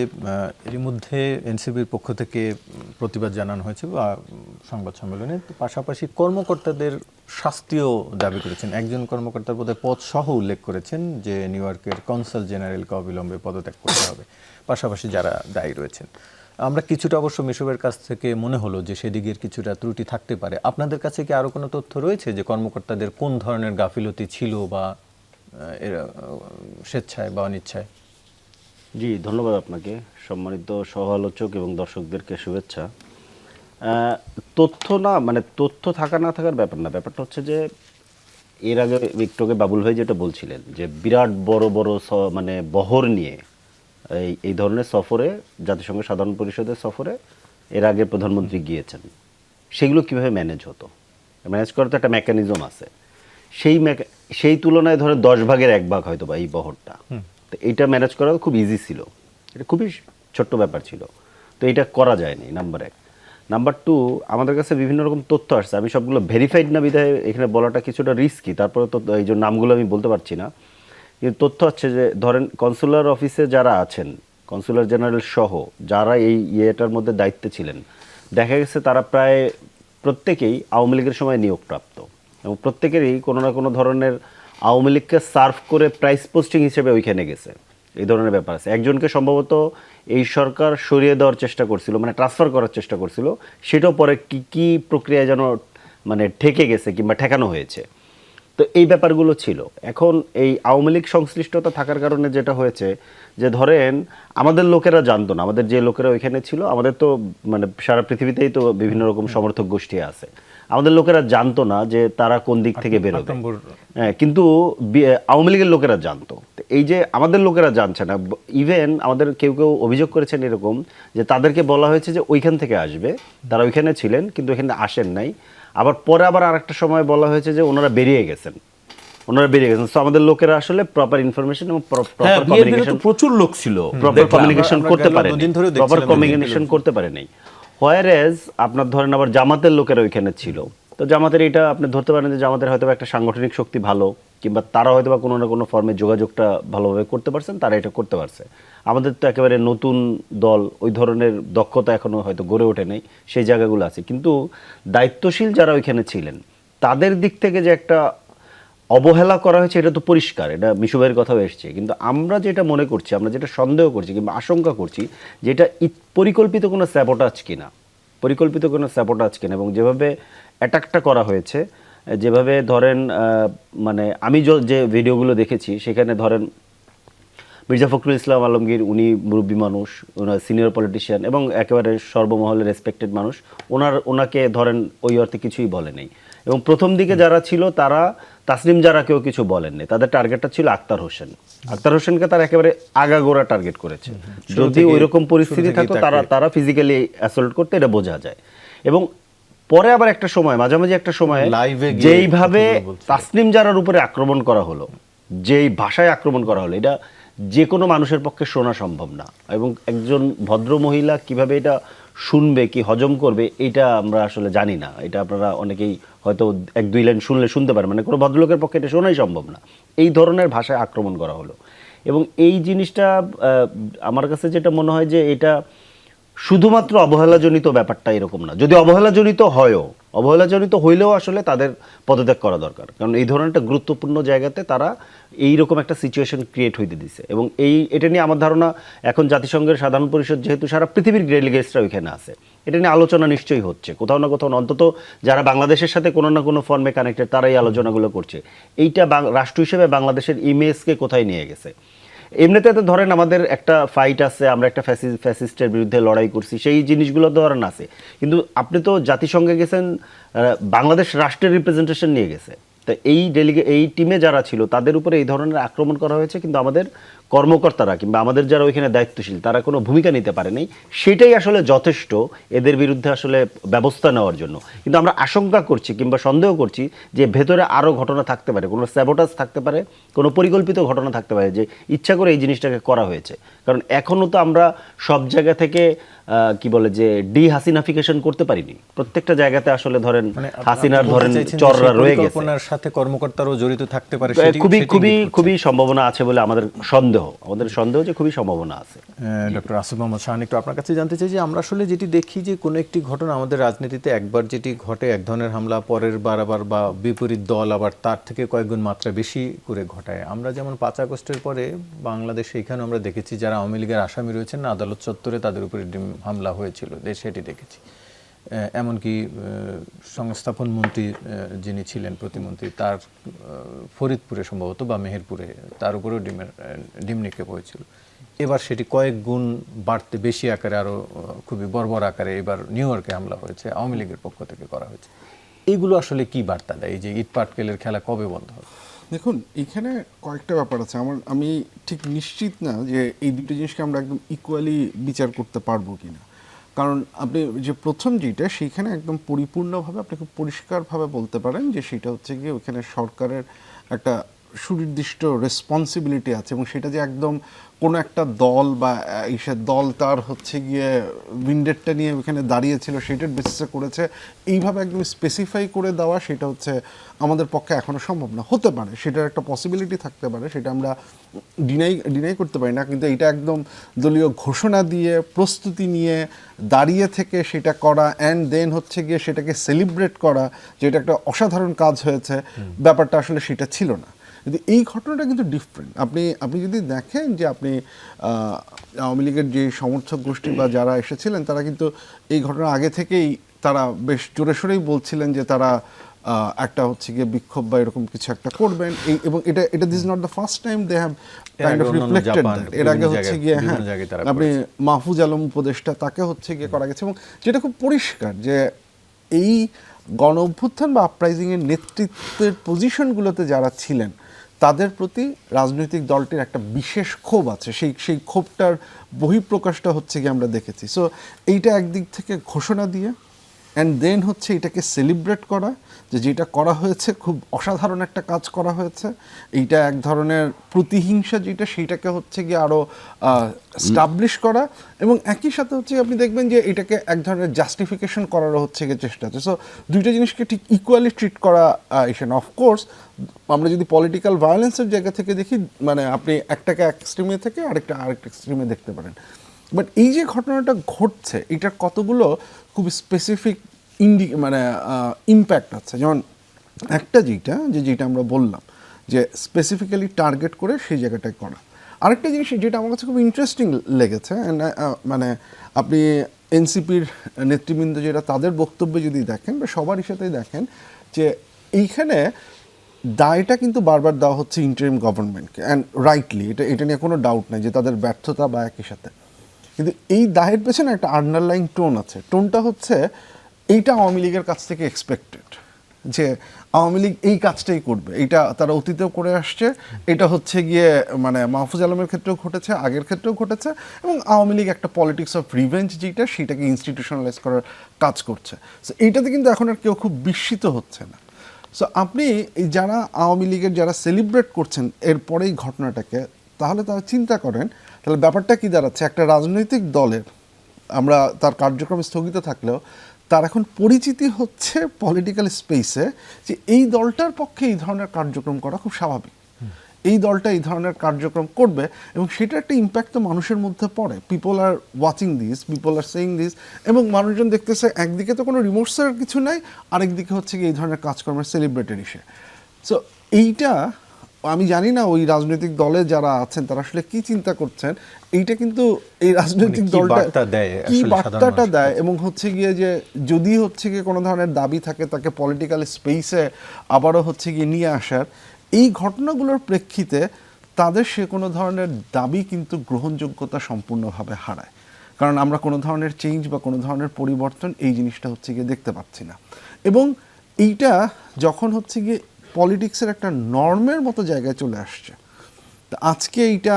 এর মধ্যে এনসিবির পক্ষ থেকে প্রতিবাদ জানানো হয়েছে বা সংবাদ সম্মেলনে, পাশাপাশি কর্মকর্তাদের শাস্তিও দাবি করেছেন। একজন কর্মকর্তার বোধহয় পদ সহ উল্লেখ করেছেন যে নিউ ইয়র্কের কনসাল জেনারেলকে অবিলম্বে পদত্যাগ করতে হবে, পাশাপাশি যারা দায়ী রয়েছেন। আমরা কিছুটা অবশ্য মিশবের কাছ থেকে মনে হলো যে সেদিকের কিছুটা ত্রুটি থাকতে পারে। আপনাদের কাছে কি আরও কোনো তথ্য রয়েছে যে কর্মকর্তাদের কোন ধরনের গাফিলতি ছিল বা এরা স্বেচ্ছায় বা অনিচ্ছায়? জি, ধন্যবাদ আপনাকে, সম্মানিত সহ আলোচক এবং দর্শকদেরকে শুভেচ্ছা। তথ্য না, মানে তথ্য থাকা না থাকার ব্যাপার না, ব্যাপারটা হচ্ছে যে এর আগে একটু আগে বাবুল ভাই যেটা বলছিলেন যে বিরাট বড় বড় মানে বহর নিয়ে এই ধরনের সফরে, জাতিসংঘ সাধারণ পরিষদের সফরে এর আগে প্রধানমন্ত্রী গিয়েছেন, সেগুলো কিভাবে ম্যানেজ হতো? ম্যানেজ করার তো একটা মেকানিজম আছে। সেই তুলনায় ধরে 10 ভাগের 1 ভাগ হয়তো বা এই বহরটা, তো এইটা ম্যানেজ করা খুব ইজি ছিল, এটা খুবই ছোট্ট ব্যাপার ছিল, তো এটা করা যায়নি, নাম্বার 1। নাম্বার 2, আমাদের কাছে বিভিন্ন রকম তথ্য আসছে, আমি সবগুলো ভেরিফাইড না বিধায় এখানে বলাটা কিছুটা রিস্কি, তারপরে তো এই যে নামগুলো আমি বলতে পারছি না, কিন্তু তথ্য হচ্ছে যে ধরেন কনসুলার অফিসে যারা আছেন, কনসুলার জেনারেল সহ যারা এই ইয়েটার মধ্যে দায়িত্বে ছিলেন, দেখা গেছে তারা প্রায় প্রত্যেকেই আওয়ামী লীগের সময় নিয়োগপ্রাপ্ত এবং প্রত্যেকেরই কোনো না কোনো ধরনের আওয়ামী লীগকে সার্ভ করে প্রাইস পোস্টিং হিসেবে ওইখানে গেছে, এই ধরনের ব্যাপার আছে। একজনকে সম্ভবত এই সরকার সরিয়ে দেওয়ার চেষ্টা করছিল, মানে ট্রান্সফার করার চেষ্টা করছিল, সেটাও পরে কি প্রক্রিয়ায় যেন মানে ঠেকে গেছে কিংবা ঠেকানো হয়েছে। তো এই ব্যাপারগুলো ছিল। এখন এই আওয়ামী লীগ সংশ্লিষ্টতা থাকার কারণে যেটা হয়েছে যে ধরেন আমাদের লোকেরা জানতো না, আমাদের যে লোকেরা ওইখানে ছিল, আমাদের তো মানে সারা পৃথিবীতেই তো বিভিন্ন রকম সমর্থক গোষ্ঠী আছে, আমাদের লোকেরা জানতো না যে তারা কোন দিক থেকে বেরোবে, হ্যাঁ, কিন্তু আওয়ামী লীগের লোকেরা জানতো। এই যে আমাদের লোকেরা জানছে না, ইভেন আমাদের কেউ কেউ অভিযোগ করেছেন এরকম যে তাদেরকে বলা হয়েছে যে ওইখান থেকে আসবে, তারা ওইখানে ছিলেন কিন্তু এখানে আসেন নাই, আবার পরে আবার আরেকটা সময় বলা হয়েছে যে ওনারা বেরিয়ে গেছেন। তো আমাদের লোকেরা আসলে প্রপার ইনফরমেশন এবং প্রপার কমিউনিকেশন, প্রচুর লোক ছিল, প্রপার কমিউনিকেশন করতে পারে, প্রপার কমিউনিকেশন করতে পারে নাই। হোয়ারএজ আপনার ধরেন আবার জামাতের লোকেরা ওইখানে ছিল, তো জামাতের এটা আপনি ধরতে পারেন যে জামাতের হয়তো একটা সাংগঠনিক শক্তি ভালো, কিংবা তারা হয়তো বা কোনো না কোনো ফর্মে যোগাযোগটা ভালোভাবে করতে পারছেন, তারা এটা করতে পারছে। আমাদের তো একেবারে নতুন দল, ওই ধরনের দক্ষতা এখনো হয়তো গড়ে ওঠে নাই, সেই জায়গাগুলো আছে। কিন্তু দায়িত্বশীল যারা ওইখানে ছিলেন তাদের দিক থেকে যে একটা অবহেলা করা হয়েছে এটা তো পরিষ্কার, এটা মিশু ভাইয়ের কথাও এসছে। কিন্তু আমরা যেটা মনে করছি, আমরা যেটা সন্দেহ করছি কিংবা আশঙ্কা করছি, যেটা পরিকল্পিত কোনো স্যাবোটাজ কিনা, এবং যেভাবে অ্যাটাকটা করা হয়েছে, যেভাবে ধরেন মানে আমি যে ভিডিওগুলো দেখেছি সেখানে ধরেন মির্জা ফখরুল ইসলাম আলমগীর, উনি মুরব্বী মানুষ, ওনার সিনিয়র পলিটিশিয়ান এবং একেবারে সর্বমহলে রেসপেক্টেড মানুষ, ওনাকে ধরেন ওই অর্থে কিছুই বলে নেই। এবং প্রথম দিকে যারা ছিল তারা তাসনিম যারা কেউ কিছু বলেননি, তাদের টার্গেটটা ছিল আক্তার হোসেনকে তারা একেবারে আগাগোড়া টার্গেট করেছে। যদি ওইরকম পরিস্থিতি থাকতো তারা ফিজিক্যালি অ্যাসল্ট করতে, এটা বোঝা যায়। এবং পরে আবার একটা সময়, মাঝামাঝি একটা সময় যেইভাবে তাসনিম জারার উপরে আক্রমণ করা হলো, যেই ভাষায় আক্রমণ করা হলো, এটা যে কোনো মানুষের পক্ষে শোনা সম্ভব না। এবং একজন ভদ্র মহিলা কিভাবে এটা শুনবে, কি হজম করবে, এটা আমরা আসলে জানি না। এটা আপনারা অনেকেই হয়তো 1-2 লাইন শুনতে পারেন, মানে কোনো ভদ্রলোকের পক্ষে এটা শোনাই সম্ভব না। এই ধরনের ভাষায় আক্রমণ করা হলো। এবং এই জিনিসটা আমার কাছে যেটা মনে হয় যে এটা শুধুমাত্র অবহেলাজনিত ব্যাপারটা এরকম না, যদি অবহেলাজনিত হইলেও আসলে তাদের পদত্যাগ করা দরকার, কারণ এই ধরনের একটা গুরুত্বপূর্ণ জায়গাতে তারা এইরকম একটা সিচুয়েশন ক্রিয়েট হইতে দিচ্ছে। এবং এটা নিয়ে আমার ধারণা এখন জাতিসংঘের সাধারণ পরিষদ, যেহেতু সারা পৃথিবীর ডেলিগেটসরা ওইখানে আছে, এটা নিয়ে আলোচনা নিশ্চয়ই হচ্ছে, কোথাও না কোথাও অন্তত যারা বাংলাদেশের সাথে কোনো না কোনো ফর্মে কানেক্টেড তারাই আলোচনাগুলো করছে। এইটা রাষ্ট্র হিসেবে বাংলাদেশের ইমেজকে কোথায় নিয়ে গেছে। এমনিতে তো ধরেন আমাদের একটা ফাইট আছে, আমরা একটা ফ্যাসিস্টের বিরুদ্ধে লড়াই করছি, সেই জিনিসগুলো ধরেন আছে, কিন্তু আপনি তো জাতিসংঘে গেছেন, বাংলাদেশ রাষ্ট্রের রিপ্রেজেন্টেশন নিয়ে গেছে, তো এই টিমে যারা ছিল তাদের উপরে এই ধরনের আক্রমণ করা হয়েছে, কিন্তু আমাদের কর্মকর্তারা কিংবা আমাদের যারা ওইখানে দায়িত্বশীল তারা কোনো ভূমিকা নিতে পারেনি। সেটাই আসলে যথেষ্ট এদের বিরুদ্ধে আসলে ব্যবস্থা নেওয়ার জন্য। কিন্তু আমরা আশঙ্কা করছি কিংবা সন্দেহ করছি যে ভেতরে আরও ঘটনা থাকতে পারে, কোনো স্যাবোটাজ থাকতে পারে, কোনো পরিকল্পিত ঘটনা থাকতে পারে যে ইচ্ছা করে এই জিনিসটাকে করা হয়েছে। কারণ এখনও তো আমরা সব জায়গা থেকে কি বলে যে হাসিনাফিকেশন করতে পারিনি। প্রত্যেকটা জায়গাতে আসলে ধরেন হাসিনার ধরেন চররা রয়ে গেছে, সাথে কর্মকর্তারাও জড়িত থাকতে পারে, খুবই সম্ভাবনা আছে বলে আমাদের সন্দেহ যে খুবই সম্ভাবনা আছে। ডক্টর আসিফ মোহাম্মদ শাহান, একটু আপনার কাছে জানতে চাই যে আমরা আসলে যেটি দেখি যে কোনো একটি ঘটনা আমাদের রাজনীতিতে একবার যেটি ঘটে এক ধরনের হামলা, পরের বার আবার বা বিপরীত দল আবার তার থেকে কয়েকগুণ মাত্রা বেশি করে ঘটায়। আমরা যেমন 5 আগস্টের পরে বাংলাদেশে এখানে আমরা দেখেছি যারা আওয়ামী লীগের আসামি রয়েছেন না, আদালত চত্বরে তাদের উপরে হামলা হয়েছিল, সেটি দেখেছি। এমনকি সংস্থাপন মন্ত্রী যিনি ছিলেন প্রতিমন্ত্রী, তার ফরিদপুরে সম্ভবত বা মেহেরপুরে তার উপরেও ডিম নিক্ষেপ হয়েছিল। এবার সেটি কয়েক গুণ বাড়তে বেশি আকারে, আরও খুবই বর্বর আকারে এবার নিউ ইয়র্কে হামলা হয়েছে, আওয়ামী লীগের পক্ষ থেকে করা হয়েছে। এইগুলো আসলে কি বার্তা দেয়? এই যে ইট পাটকেলের খেলা কবে বন্ধ হবে? দেখুন, এখানে কয়েকটা ব্যাপার আছে। আমি ঠিক নিশ্চিত না যে এই দুটো জিনিসকে আমরা একদম ইকুয়ালি বিচার করতে পারবো কিনা। কারণ আপনি যে প্রথম যেটা, সেইখানে একদম পরিপূর্ণভাবে আপনি খুব পরিষ্কারভাবে বলতে পারেন যে সেটা হচ্ছে গিয়ে ওইখানে সরকারের একটা সুনির্দিষ্ট রেসপন্সিবিলিটি আছে, এবং সেটা যে একদম কোনো একটা দল বা দল তার হচ্ছে গিয়ে উইন্ডেটটা নিয়ে ওখানে দাঁড়িয়েছিল সেটার বেসিসে করেছে, এইভাবে একদম স্পেসিফাই করে দেওয়া সেটা হচ্ছে আমাদের পক্ষে এখনও সম্ভব না। হতে পারে, সেটার একটা পসিবিলিটি থাকতে পারে, সেটা আমরা ডিনাই করতে পারি না, কিন্তু এটা একদম দলীয় ঘোষণা দিয়ে প্রস্তুতি নিয়ে দাঁড়িয়ে থেকে সেটা করা অ্যান্ড দেন হচ্ছে গিয়ে সেটাকে সেলিব্রেট করা যে এটা একটা অসাধারণ কাজ হয়েছে, ব্যাপারটা আসলে সেটা ছিল না। কিন্তু এই ঘটনাটা কিন্তু ডিফারেন্ট। আপনি যদি দেখেন যে আপনি আওয়ামী লীগের যে সমর্থক গোষ্ঠী বা যারা এসেছিলেন তারা কিন্তু এই ঘটনার আগে থেকেই তারা বেশ জোরে সোরেই বলছিলেন যে তারা একটা হচ্ছে গিয়ে বিক্ষোভ বা এরকম কিছু একটা করবেন, এবং এটা this not the first time they have kind of reflected that. এর আগে হচ্ছে গিয়ে আপনি মাহফুজ আলম উপদেষ্টা, তাকে হচ্ছে গিয়ে করা গেছে, এবং যেটা খুব পরিষ্কার যে এই গণ অভ্যুত্থান বা আপরাইজিংয়ের নেতৃত্বের পজিশনগুলোতে যারা ছিলেন তাদের প্রতি রাজনৈতিক দলটির একটা বিশেষ ক্ষোভ আছে। সেই ক্ষোভটার বহিঃপ্রকাশটা হচ্ছে গিয়ে আমরা দেখেছি। সো এইটা একদিক থেকে ঘোষণা দিয়ে অ্যান্ড দেন হচ্ছে এটাকে সেলিব্রেট করা যে যেটা করা হয়েছে খুব অসাধারণ একটা কাজ করা হয়েছে, এইটা এক ধরনের প্রতিহিংসা যেটা সেইটাকে হচ্ছে গিয়ে আরও স্টাবলিশ করা, এবং একই সাথে হচ্ছে আপনি দেখবেন যে এটাকে এক ধরনের জাস্টিফিকেশন করারও হচ্ছে গিয়ে চেষ্টা হচ্ছে। সো দুইটা জিনিসকে ঠিক ইকুয়ালি ট্রিট করা এখানে। অফকোর্স আমরা যদি পলিটিক্যাল ভায়োলেন্সের জায়গা থেকে দেখি, মানে আপনি একটাকে এক এক্সট্রিমে থেকে আরেকটা এক্সট্রিমে দেখতে পারেন, বাট এই যে ঘটনাটা ঘটছে এটার কতগুলো খুব স্পেসিফিক ইম্প্যাক্ট আছে। যেমন একটা যেটা আমরা বললাম যে স্পেসিফিক্যালি টার্গেট করে সেই জায়গাটায় করা। আরেকটা জিনিস যেটা আমার কাছে খুব ইন্টারেস্টিং লেগেছে, মানে আপনি এনসিপির নেতৃবৃন্দ যেটা তাদের বক্তব্যে যদি দেখেন বা সবারই সাথেই দেখেন যে এইখানে দায়টা কিন্তু বারবার দেওয়া হচ্ছে ইন্টারিম গভর্নমেন্টকে, অ্যান্ড রাইটলি, এটা নিয়ে কোনো ডাউট নাই যে তাদের ব্যর্থতা বা একই সাথে, কিন্তু এই দায়ের পেছনে একটা আন্ডারলাইং টোন আছে। টোনটা হচ্ছে এইটা আওয়ামী লীগের কাছ থেকে এক্সপেক্টেড, যে আওয়ামী লীগ এই কাজটাই করবে, এইটা তারা অতীতেও করে আসছে, এটা হচ্ছে গিয়ে মানে মাহফুজ আলমের ক্ষেত্রেও ঘটেছে, আগের ক্ষেত্রেও ঘটেছে, এবং আওয়ামী লীগ একটা পলিটিক্স অফ রিভেঞ্জ যেটা সেটাকে ইনস্টিটিউশনালাইজ করার কাজ করছে। সো এইটাতে কিন্তু এখন আর কেউ খুব বিস্মিত হচ্ছে না। সো আপনি এই যারা আওয়ামী লীগের যারা সেলিব্রেট করছেন এরপরেই ঘটনাটাকে, তাহলে তারা চিন্তা করেন তাহলে ব্যাপারটা কি দাঁড়াচ্ছে। একটা রাজনৈতিক দলের আমরা তার কার্যক্রম স্থগিত থাকলেও তার এখন পরিচিতি হচ্ছে পলিটিক্যাল স্পেসে যে এই দলটার পক্ষে এই ধরনের কার্যক্রম করা খুব স্বাভাবিক, এই দলটা এই ধরনের কার্যক্রম করবে, এবং সেটা একটা ইম্প্যাক্ট তো মানুষের মধ্যে পড়ে। People are watching this, people are saying this, এবং মানুষজন দেখতেছে একদিকে তো কোনো রিমোর্সের কিছু নাই, আরেকদিকে হচ্ছে কি এই ধরনের কাজকর্মের সেলিব্রেটেড ইসে। সো এইটা আমি জানি না ওই রাজনৈতিক দলে যারা আছেন তারা আসলে কি চিন্তা করছেন, এইটা কিন্তু এই রাজনৈতিক দলটা কি বার্তাটা দেয়, এবং হচ্ছে গিয়ে যে যদি হচ্ছে গিয়ে কোনো ধরনের দাবি থাকে তাকে পলিটিক্যাল স্পেসে আবারও হচ্ছে গিয়ে নিয়ে আসার, এই ঘটনাগুলোর প্রেক্ষিতে তাদের সে কোনো ধরনের দাবি কিন্তু গ্রহণযোগ্যতা সম্পূর্ণভাবে হারায়, কারণ আমরা কোনো ধরনের চেঞ্জ বা কোনো ধরনের পরিবর্তন এই জিনিসটা হচ্ছে গিয়ে দেখতে পাচ্ছি না। এবং এইটা যখন হচ্ছে গিয়ে পলিটিক্সের একটা নর্মের মতো জায়গায় চলে আসছে, তো আজকে এইটা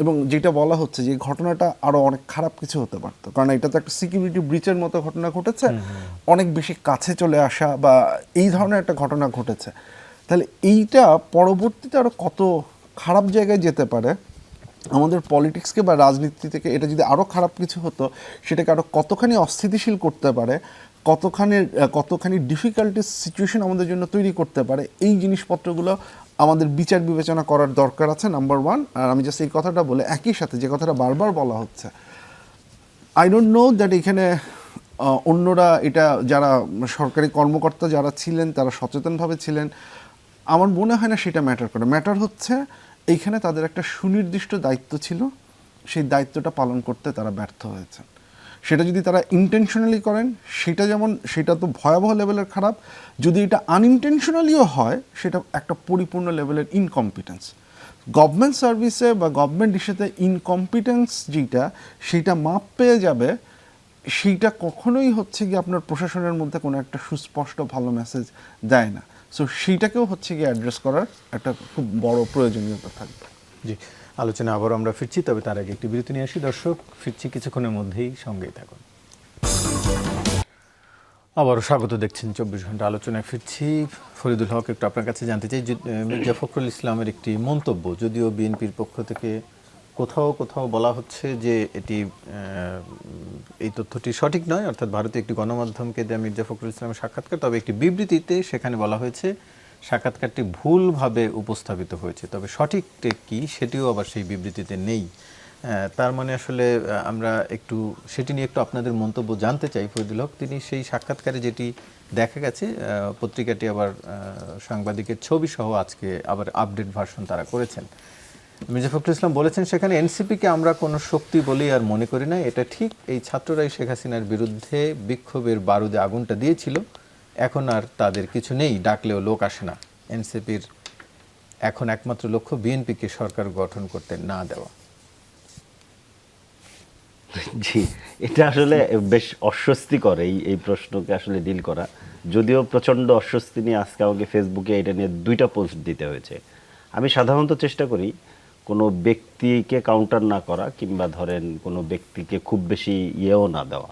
এবং যেটা বলা হচ্ছে যে ঘটনাটা আরও অনেক খারাপ কিছু হতে পারতো, কারণ এটা তো একটা সিকিউরিটি ব্রিচের মতো ঘটনা ঘটেছে, অনেক বেশি কাছে চলে আসা বা এই ধরনের একটা ঘটনা ঘটেছে, তাহলে এইটা পরবর্তীতে আরও কত খারাপ জায়গায় যেতে পারে আমাদের পলিটিক্সকে বা রাজনীতি থেকে। এটা যদি আরও খারাপ কিছু হতো, সেটাকে আরও কতখানি অস্থিতিশীল করতে পারে, কতখানি ডিফিকাল্টিস সিচুয়েশন আমাদের জন্য তৈরি করতে পারে, এই জিনিসপত্রগুলো আমাদের বিচার বিবেচনা করার দরকার আছে, নাম্বার ওয়ান। আর আমি জাস্ট এই কথাটা বলে একই সাথে যে কথাটা বারবার বলা হচ্ছে, আই ডোন্ট নো দ্যাট এখানে অন্যরা এটা যারা সরকারি কর্মকর্তা যারা ছিলেন তারা সচেতনভাবে ছিলেন, আমার মনে হয় না সেটা ম্যাটার করে। ম্যাটার হচ্ছে এইখানে তাদের একটা সুনির্দিষ্ট দায়িত্ব ছিল, সেই দায়িত্বটা পালন করতে তারা ব্যর্থ হয়েছেন। সেটা যদি তারা ইন্টেনশনালি করেন সেটা তো ভয়াবহ লেভেলের খারাপ, যদি এটা আনইনটেনশনালিও হয় সেটা একটা পরিপূর্ণ লেভেলের ইনকম্পিটেন্স। গভর্নমেন্ট সার্ভিসে বা গভর্নমেন্ট ইস্যুতে ইনকম্পিটেন্স যেটা সেইটা মাপ পেয়ে যাবে, সেইটা কখনোই হচ্ছে গিয়ে আপনার প্রশাসনের মধ্যে কোনো একটা সুস্পষ্ট ভালো মেসেজ দেয় না। সো সেইটাকেও হচ্ছে গিয়ে অ্যাড্রেস করার একটা খুব বড় প্রয়োজনীয়তা থাকবে। জি, আলোচনা আবার আমরা ফিরছি, তবে তার আগে একটি বিরতি নিয়ে আসি। দর্শক, ফিরছি কিছুক্ষণের মধ্যেই, সঙ্গেই থাকুন। আবারও স্বাগত, দেখছেন 24 ঘন্টা আলোচনায় ফিরছি। ফরিদুল হক, একটু আপনার কাছে জানতে চাই, মির্জা ফখরুল ইসলামের একটি মন্তব্য, যদিও বিএনপির পক্ষ থেকে কোথাও কোথাও বলা হচ্ছে যে এটি এই তথ্যটি সঠিক নয়, অর্থাৎ ভারতীয় একটি গণমাধ্যমকে দেয়া মির্জা ফখরুল ইসলামের সাক্ষাৎকার, তবে একটি বিবৃতিতে সেখানে বলা হয়েছে সাক্ষাৎকারটি ভুলভাবে উপস্থাপিত হয়েছে, তবে সঠিকটা কি সেটিও আবার সেই বিবৃতিতে নেই। তার মানে আসলে আমরা একটু সেটি নিয়ে একটু আপনাদের মন্তব্য জানতে চাই। ফরিদুল হক, তিনি সেই সাক্ষাৎকারে যেটি দেখা গেছে, পত্রিকাটি আবার সাংবাদিকের ছবি সহ আজকে আবার আপডেট ভার্সন তারা করেছেন। মির্জা ফখরুল ইসলাম বলেছেন সেখানে এনসিপিকে আমরা কোনো শক্তি বলেই আর মনে করি না, এটা ঠিক এই ছাত্ররাই শেখ হাসিনার বিরুদ্ধে বিক্ষোভের বারুদে আগুনটা দিয়েছিল, এখন আর তাদের কিছু নেই, ডাকলেও লোক আসে না। এনসিপির এখন একমাত্র লক্ষ্য বিএনপিকে সরকার গঠন করতে না দেওয়া। জি, এটা আসলে বেশ অস্বস্তিকর এই প্রশ্নকে আসলে ডিল করা, যদিও প্রচণ্ড অস্বস্তি নিয়ে আজকে আমাকে ফেসবুকে এটা নিয়ে 2টা পোস্ট দিতে হয়েছে। আমি সাধারণত চেষ্টা করি কোনো ব্যক্তিকে কাউন্টার না করা, কিংবা ধরেন কোনো ব্যক্তিকে খুব বেশি ইয়েও না দেওয়া,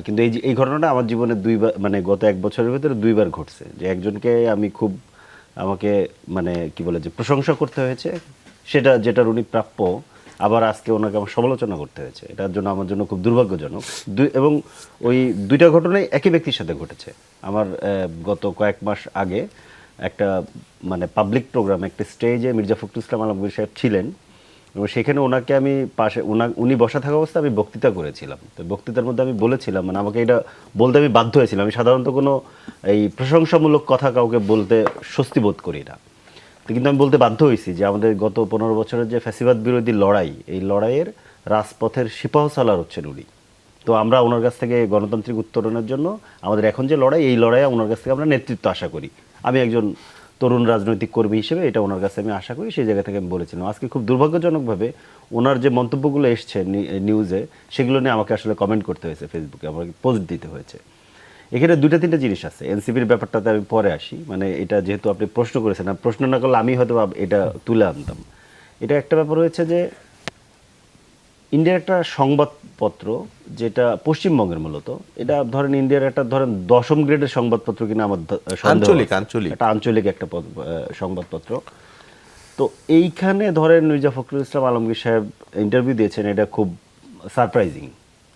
কিন্তু এই ঘটনাটা আমার জীবনে 2বার, মানে গত 1 বছরের ভিতরে 2বার ঘটছে, যে একজনকে আমি খুব আমাকে মানে কি বলে যে প্রশংসা করতে হয়েছে যেটার উনি প্রাপ্য, আবার আজকে ওনাকে আমার সমালোচনা করতে হয়েছে। এটার জন্য আমার জন্য খুব দুর্ভাগ্যজনক। এবং ওই 2টা ঘটনাই একই ব্যক্তির সাথে ঘটেছে। আমার গত কয়েক মাস আগে একটা মানে পাবলিক প্রোগ্রামে একটা স্টেজে মির্জা ফখরুল ইসলাম আলমগীর সাহেব ছিলেন, এবং সেখানে ওনাকে আমি পাশে উনি বসা থাকা অবস্থায় আমি বক্তৃতা করেছিলাম। তো বক্তৃতার মধ্যে আমি বলেছিলাম, মানে আমাকে এটা বলতে আমি বাধ্য হয়েছিলাম, আমি সাধারণত কোনো এই প্রশংসামূলক কথা কাউকে বলতে স্বস্তি বোধ করি না, তো কিন্তু আমি বলতে বাধ্য হয়েছি যে আমাদের গত 15 বছরের যে ফ্যাসিবাদ বিরোধী লড়াই, এই লড়াইয়ের রাজপথের সিপাহসালার হচ্ছেন উনি। তো আমরা ওনার কাছ থেকে গণতান্ত্রিক উত্তরণের জন্য আমাদের এখন যে লড়াই, এই লড়াইয়ে ওনার কাছ থেকে আমরা নেতৃত্ব আশা করি। আমি একজন তরুণ রাজনৈতিক কর্মী হিসেবে এটা ওনার কাছে আমি আশা করি, সেই জায়গা থেকে আমি বলেছিলাম। আজকে খুব দুর্ভাগ্যজনকভাবে ওনার যে মন্তব্যগুলো এসছে নিউজে, সেগুলো নিয়ে আমাকে আসলে কমেন্ট করতে হয়েছে, ফেসবুকে আমাকে পোস্ট দিতে হয়েছে। এখানে 2-3টা জিনিস আছে। এনসিপির ব্যাপারটাতে আমি পরে আসি, মানে এটা যেহেতু আপনি প্রশ্ন করেছেন, প্রশ্ন না করলে আমি হয়তো এটা তুলে আনতাম। এটা একটা ব্যাপার হয়েছে যে ইন্ডিয়ার একটা সংবাদপত্র, যেটা পশ্চিমবঙ্গের মূলত, এটা ধরেন ইন্ডিয়ার একটা ধরেন 10ম গ্রেডের সংবাদপত্র কিনা আমার একটা আঞ্চলিক একটা সংবাদপত্র। তো এইখানে ধরেন মির্জা ফখরুল ইসলাম আলমগীর সাহেব ইন্টারভিউ দিয়েছেন, এটা খুব সারপ্রাইজিং।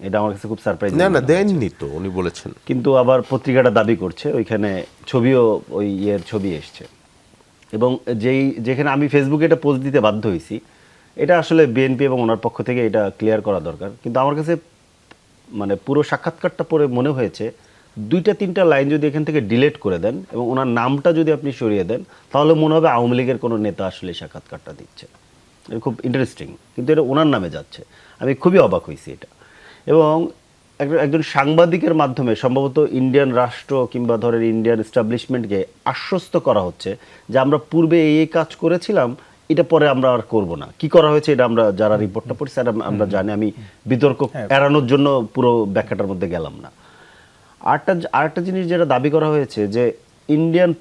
এটা আমার কাছে খুব সারপ্রাইজিং। না দেননি তো, উনি বলেছেন। কিন্তু আবার পত্রিকাটা দাবি করছে ওইখানে ছবিও, ওই ইয়ের ছবি এসছে। এবং যেখানে আমি ফেসবুকে এটা পোস্ট দিতে বাধ্য হয়েছি, এটা আসলে বিএনপি এবং ওনার পক্ষ থেকে এটা ক্লিয়ার করা দরকার। কিন্তু আমার কাছে মানে পুরো সাক্ষাৎকারটা পড়ে মনে হয়েছে 2-3টা লাইন যদি এখান থেকে ডিলিট করে দেন এবং ওনার নামটা যদি আপনি সরিয়ে দেন, তাহলে মনে হবে আওয়ামী লীগের কোনো নেতা আসলে সাক্ষাৎকারটা দিচ্ছে। এটা খুব ইন্টারেস্টিং, কিন্তু এটা ওনার নামে যাচ্ছে। আমি খুবই অবাক হয়েছি এটা। এবং একজন সাংবাদিকের মাধ্যমে সম্ভবত ইন্ডিয়ান রাষ্ট্র কিংবা ধরেন ইন্ডিয়ান এস্টাবলিশমেন্টকে আশ্বস্ত করা হচ্ছে যে আমরা পূর্বে এই কাজ করেছিলাম, এটা পরে আমরা আর করব না। কি করা হয়েছে এটা আমরা যারা রিপোর্টটা পড়ছি আমরা জানি। আমি বিতর্ক এড়ানোর জন্য পুরো ব্যাখ্যাটার মধ্যে গেলাম না। আরেকটা জিনিস যেটা দাবি করা হয়েছে যে ইন্ডিয়ান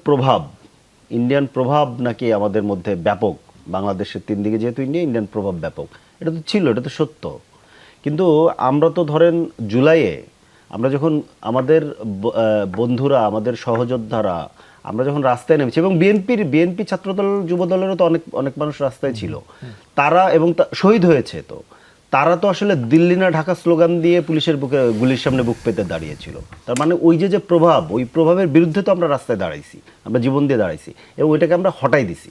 প্রভাব নাকি আমাদের মধ্যে ব্যাপক, বাংলাদেশের 3 দিকে যেহেতু ইন্ডিয়ান প্রভাব ব্যাপক, এটা তো ছিল, এটা তো সত্য। কিন্তু আমরা তো ধরেন জুলাইয়ে আমরা যখন আমাদের বন্ধুরা, আমাদের সহযোদ্ধারা, আমরা যখন রাস্তায় নেমেছি, এবং বিএনপি ছাত্রদল যুবদলেরও তো অনেক মানুষ রাস্তায় ছিল, তারা এবং শহীদ হয়েছে, তো তারা তো আসলে দিল্লি না ঢাকা স্লোগান দিয়ে পুলিশের গুলির সামনে বুক পেতে দাঁড়িয়েছিল। তার মানে ওই যে প্রভাব, ওই প্রভাবের বিরুদ্ধে তো আমরা রাস্তায় দাঁড়াইছি, আমরা জীবন দিয়ে দাঁড়াইছি, এবং ওইটাকে আমরা হটাই দিছি,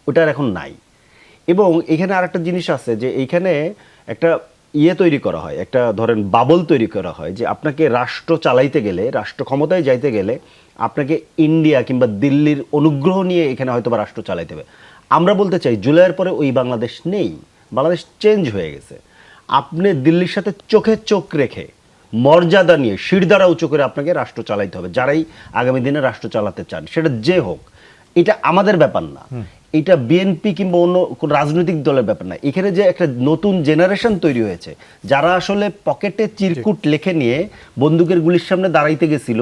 ওটা আর এখন নাই। এবং এখানে আরেকটা জিনিস আছে যে এইখানে একটা তৈরি করা হয়, একটা ধরেন বাবল তৈরি করা হয় যে আপনাকে রাষ্ট্র চালাইতে গেলে, রাষ্ট্র ক্ষমতায় যাইতে গেলে আপনাকে ইন্ডিয়া কিংবা দিল্লির অনুগ্রহ নিয়ে এখানে হয়তো বা রাষ্ট্র চালাইতে হবে। আমরা বলতে চাই জুলাইয়ের পরে ওই বাংলাদেশ নেই, বাংলাদেশ চেঞ্জ হয়ে গেছে। আপনি দিল্লির সাথে চোখে চোখ রেখে মর্যাদা নিয়ে শিরদাঁড়া উঁচু করে আপনাকে রাষ্ট্র চালাইতে হবে, যারাই আগামী দিনে রাষ্ট্র চালাতে চান, সেটা যে হোক। এটা আমাদের ব্যাপার না, এটা বিএনপি কিংবা অন্য কোনো রাজনৈতিক দলের ব্যাপার না। এখানে যে একটা নতুন জেনারেশন তৈরি হয়েছে, যারা আসলে পকেটে চিরকুট লিখে নিয়ে বন্দুকের গুলির সামনে দাঁড়াইতে গেছিল,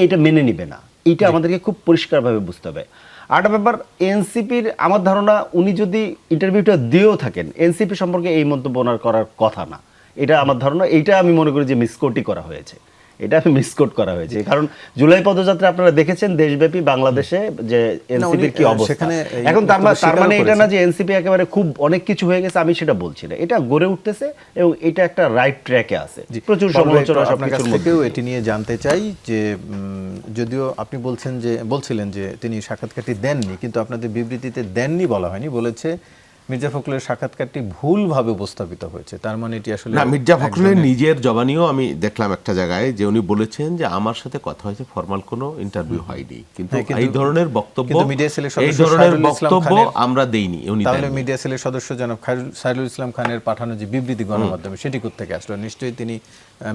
এটা মেনে নিবে না। এটা আমাদেরকে খুব পরিষ্কারভাবে বুঝতে হবে। আরেকটা ব্যাপার, এনসিপির আমার ধারণা উনি যদি ইন্টারভিউটা দিয়েও থাকেন, এনসিপি সম্পর্কে এই মন্তব্য ওনার করার কথা না, এটা আমার ধারণা। এইটা আমি মনে করি যে মিসকোটই করা হয়েছে, এটা আমি মিসকোট করা হয়েছে। কারণ জুলাই পদযাত্রা আপনারা দেখেছেন দেশব্যাপী বাংলাদেশে যে এনসিপির কি অবস্থা এখন। তার মানে এটা না যে এনসিপি একেবারে খুব অনেক কিছু হয়ে গেছে, আমি সেটা বলছি না। এটা গড়ে উঠতেছে এবং এটা একটা রাইট ট্র্যাকে আছে। প্রচুর সমালোচনা সবকিছুর মধ্যেও এটি নিয়ে জানতে চাই যে যদিও আপনি বলছিলেন যে তিনি সাক্ষাৎকারটি দেননি, কিন্তু আপনাদের বিবৃতিতে দেননি বলা হয়নি, বলেছে মির্জা ফখরুলের সাক্ষাৎকারটি ভুলভাবে উপস্থাপিত হয়েছে। তার মানে এটি আসলে না, মির্জা ফখরুলের নিজের জবানিও আমি দেখলাম একটা জায়গায় যে উনি বলেছেন যে আমার সাথে কথা হয়েছে, ফরমাল কোনো ইন্টারভিউ হয়নি, কিন্তু এই ধরনের বক্তব্য আমরা দেইনি। তাহলে মিডিয়া সেলের সদস্য জনাব সাইরুল ইসলাম খানের পাঠানো যে বিবৃতি গণমাধ্যমে, সেটি কোত্থেকে আসলো? নিশ্চয়ই তিনি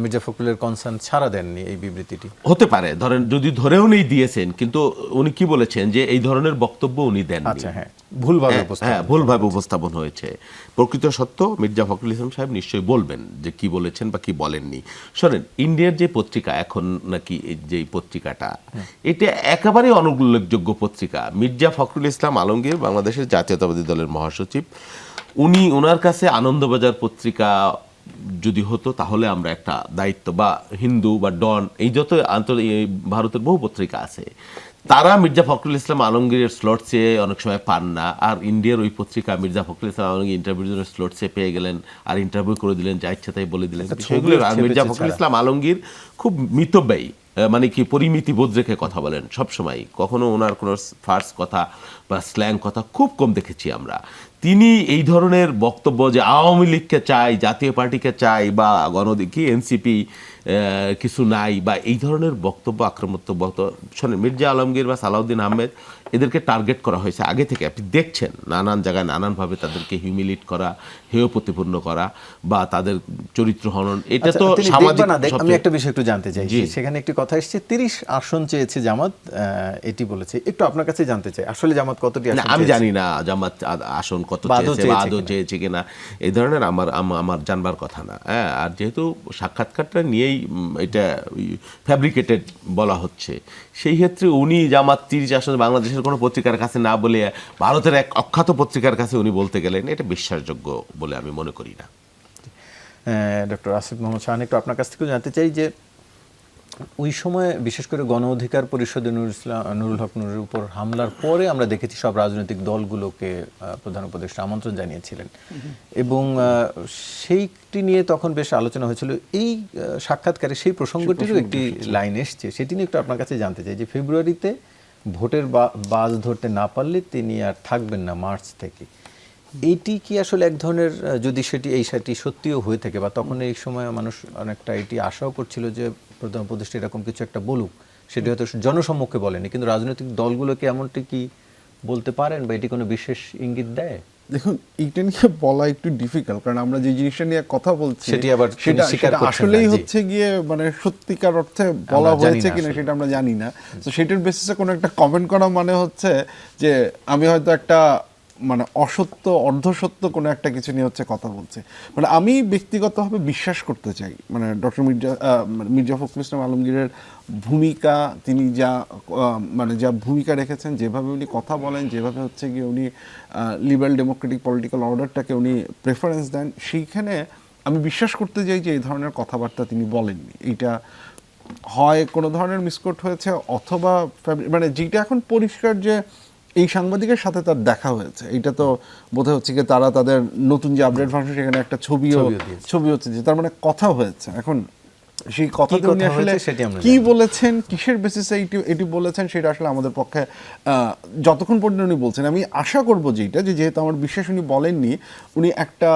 মির্জা ফখরুলের কনসার্ন ছাড়া দেননি এই বিবৃতিটি। হতে পারে, ধরেন যদি ধরেও নেই দিয়েছেন, কিন্তু উনি কি বলেছেন যে এই ধরনের বক্তব্য উনি দেননি। আচ্ছা, হ্যাঁ, ভুলভাবে উপস্থাপন হয়েছে। প্রকৃত সত্য মির্জা ফখরুল ইসলাম সাহেব নিশ্চয়ই বলবেন যে কি বলেছেন বা কি বলেননি। শোনেন, ইন্ডিয়ার যে পত্রিকা এখন নাকি, যে পত্রিকাটা, এটা একেবারে অনুল্লেখযোগ্য পত্রিকা। মির্জা ফখরুল ইসলাম আলমগীর বাংলাদেশের জাতীয়তাবাদী দলের মহাসচিব, ওনার কাছে আনন্দবাজার পত্রিকা যদি হতো তাহলে আমরা একটা দায়িত্ব, বা হিন্দু বা ডন, এই যত ভারতের বহু পত্রিকা আছে, তারা মির্জা ফখরুল ইসলাম আলমগীরের স্লট চেয়ে অনেক সময় পান না। আর ইন্ডিয়ার ওই পত্রিকা মির্জা ফখরুল ইসলাম আলমগীর ইন্টারভিউর জন্য স্লট চেয়ে পেয়ে গেলেন, আর ইন্টারভিউ করে দিলেন, যা ইচ্ছা তাই বলে দিলেন বিষয়গুলো। আর মির্জা ফখরুল ইসলাম আলমগীর খুব মিতব্যয়ী, মানে কি পরিমিতি বোধ রেখে কথা বলেন সবসময়। কখনো ওনার কোনো ফার্স কথা বা স্ল্যাং কথা খুব কম দেখেছি আমরা। তিনি এই ধরনের বক্তব্য যে আওয়ামী লীগকে চাই, জাতীয় পার্টিকে চাই, বা এনসিপি কিছু নাই, বা এই ধরনের বক্তব্য, আক্রমণাত্মক বক্তব্য, শোনেন, মির্জা আলমগীর বা সালাউদ্দিন আহমেদ, এদেরকে টার্গেট করা হয়েছে আগে থেকে। আপনি দেখছেন নানান জায়গায় নানানভাবে তাদেরকে হিউমিলিট করা, হেয় প্রতিপন্ন করা, বা তাদের চরিত্র হনন। এটা তো সামাজিক। আমি একটা বিষয় একটু জানতে চাই, সেখানে একটি কথা এসেছে 30 আসন চেয়েছে জামাত, এটি বলেছে। একটু আপনার কাছে জানতে চাই, আসলে জামাত কতটি আসন? আমি জানি না জামাত আসন কত চেয়েছে বা আদৌ চেয়েছে কিনা, এই ধরনের আমার জানবার কথা না। হ্যাঁ, আর যেহেতু সাক্ষাৎকারটা নিয়েই এটা ফ্যাব্রিকেটেড বলা হচ্ছে, সেই ক্ষেত্রে উনি জামাত 30 আসন বাংলাদেশের কোনো পত্রিকার কাছে না বলে ভারতের এক অখ্যাত পত্রিকার কাছে উনি বলতে গেলেন, এটা বিশ্বাসযোগ্য বলে আমি মনে করি না। ডক্টর আসিফ মোহাম্মদ শাহান, একটু আপনার কাছ থেকে জানতে চাই যে ওই সময় বিশেষ করে গণ অধিকার পরিষদে নুরুল হক নুরের উপর হামলার পরে আমরা দেখেছি সব রাজনৈতিক দলগুলোকে প্রধান উপদেষ্টা আমন্ত্রণ জানিয়েছিলেন, এবং সেইটি নিয়ে তখন বেশ আলোচনা হয়েছিল। এই সাক্ষাৎকারে সেই প্রসঙ্গটিরও একটি লাইন এসছে, সেটি নিয়ে একটু আপনার কাছে জানতে চাই যে ফেব্রুয়ারিতে ভোটের বাজ ধরতে না পারলে তিনি আর থাকবেন না মার্চ থেকে। এইটি কি আসলে এক ধরনের, যদি সেটি সত্যিও হয়ে থাকে, বা তখন এই সময় মানুষ অনেকটা এটি আশাও করছিল যে প্রধান উপদেষ্টা এরকম কিছু একটা বলুক, সেটি হয়তো জনসম্মুখে বলেনি, কিন্তু রাজনৈতিক দলগুলোকে এমনটি কি বলতে পারেন, বা এটি কোনো বিশেষ ইঙ্গিত দেয়? দেখুন, এইটা নিয়ে বলা একটু ডিফিকাল্ট, কারণ আমরা যে জিনিসটা নিয়ে কথা বলছি সেটা আসলেই হচ্ছে গিয়ে মানে সত্যিকার অর্থে বলা হয়েছে কিনা সেটা আমরা জানি না। তো সেটার বেসিসে কোনো একটা কমেন্ট করা মানে হচ্ছে যে আমি হয়তো একটা মানে অসত্য অর্ধসত্য কোনো একটা কিছু নিয়ে হচ্ছে কথা বলছে। মানে আমি ব্যক্তিগতভাবে বিশ্বাস করতে চাই মানে ডক্টর মির্জা ফখরুল ইসলাম আলমগীরের ভূমিকা, তিনি যা মানে যা ভূমিকা রেখেছেন, যেভাবে উনি কথা বলেন, যেভাবে হচ্ছে গিয়ে উনি লিবারেল ডেমোক্রেটিক পলিটিক্যাল অর্ডারটাকে উনি প্রেফারেন্স দেন, সেইখানে আমি বিশ্বাস করতে চাই যে এই ধরনের কথাবার্তা তিনি বলেননি। এইটা হয় কোনো ধরনের মিসকোট হয়েছে, অথবা মানে যেটা এখন পরিষ্কার যে এই সাংবাদিকের সাথে তার দেখা হয়েছে, এটা তো বোধহয় হচ্ছে কি তারা তাদের নতুন যে আপডেট ভার্সন সেখানে একটা ছবি হচ্ছে, যে তার মানে কথা হয়েছে। এখন সেই কথাতে উনি আসলে কি বলেছেন, কিসের বেসিসে এটি বলেছেন, সেটা আসলে আমাদের পক্ষে যতক্ষণ পর্যন্ত উনি বলছেন, আমি আশা করবো যেটা যে যেহেতু আমার বিশ্বাস উনি বলেননি, উনি একটা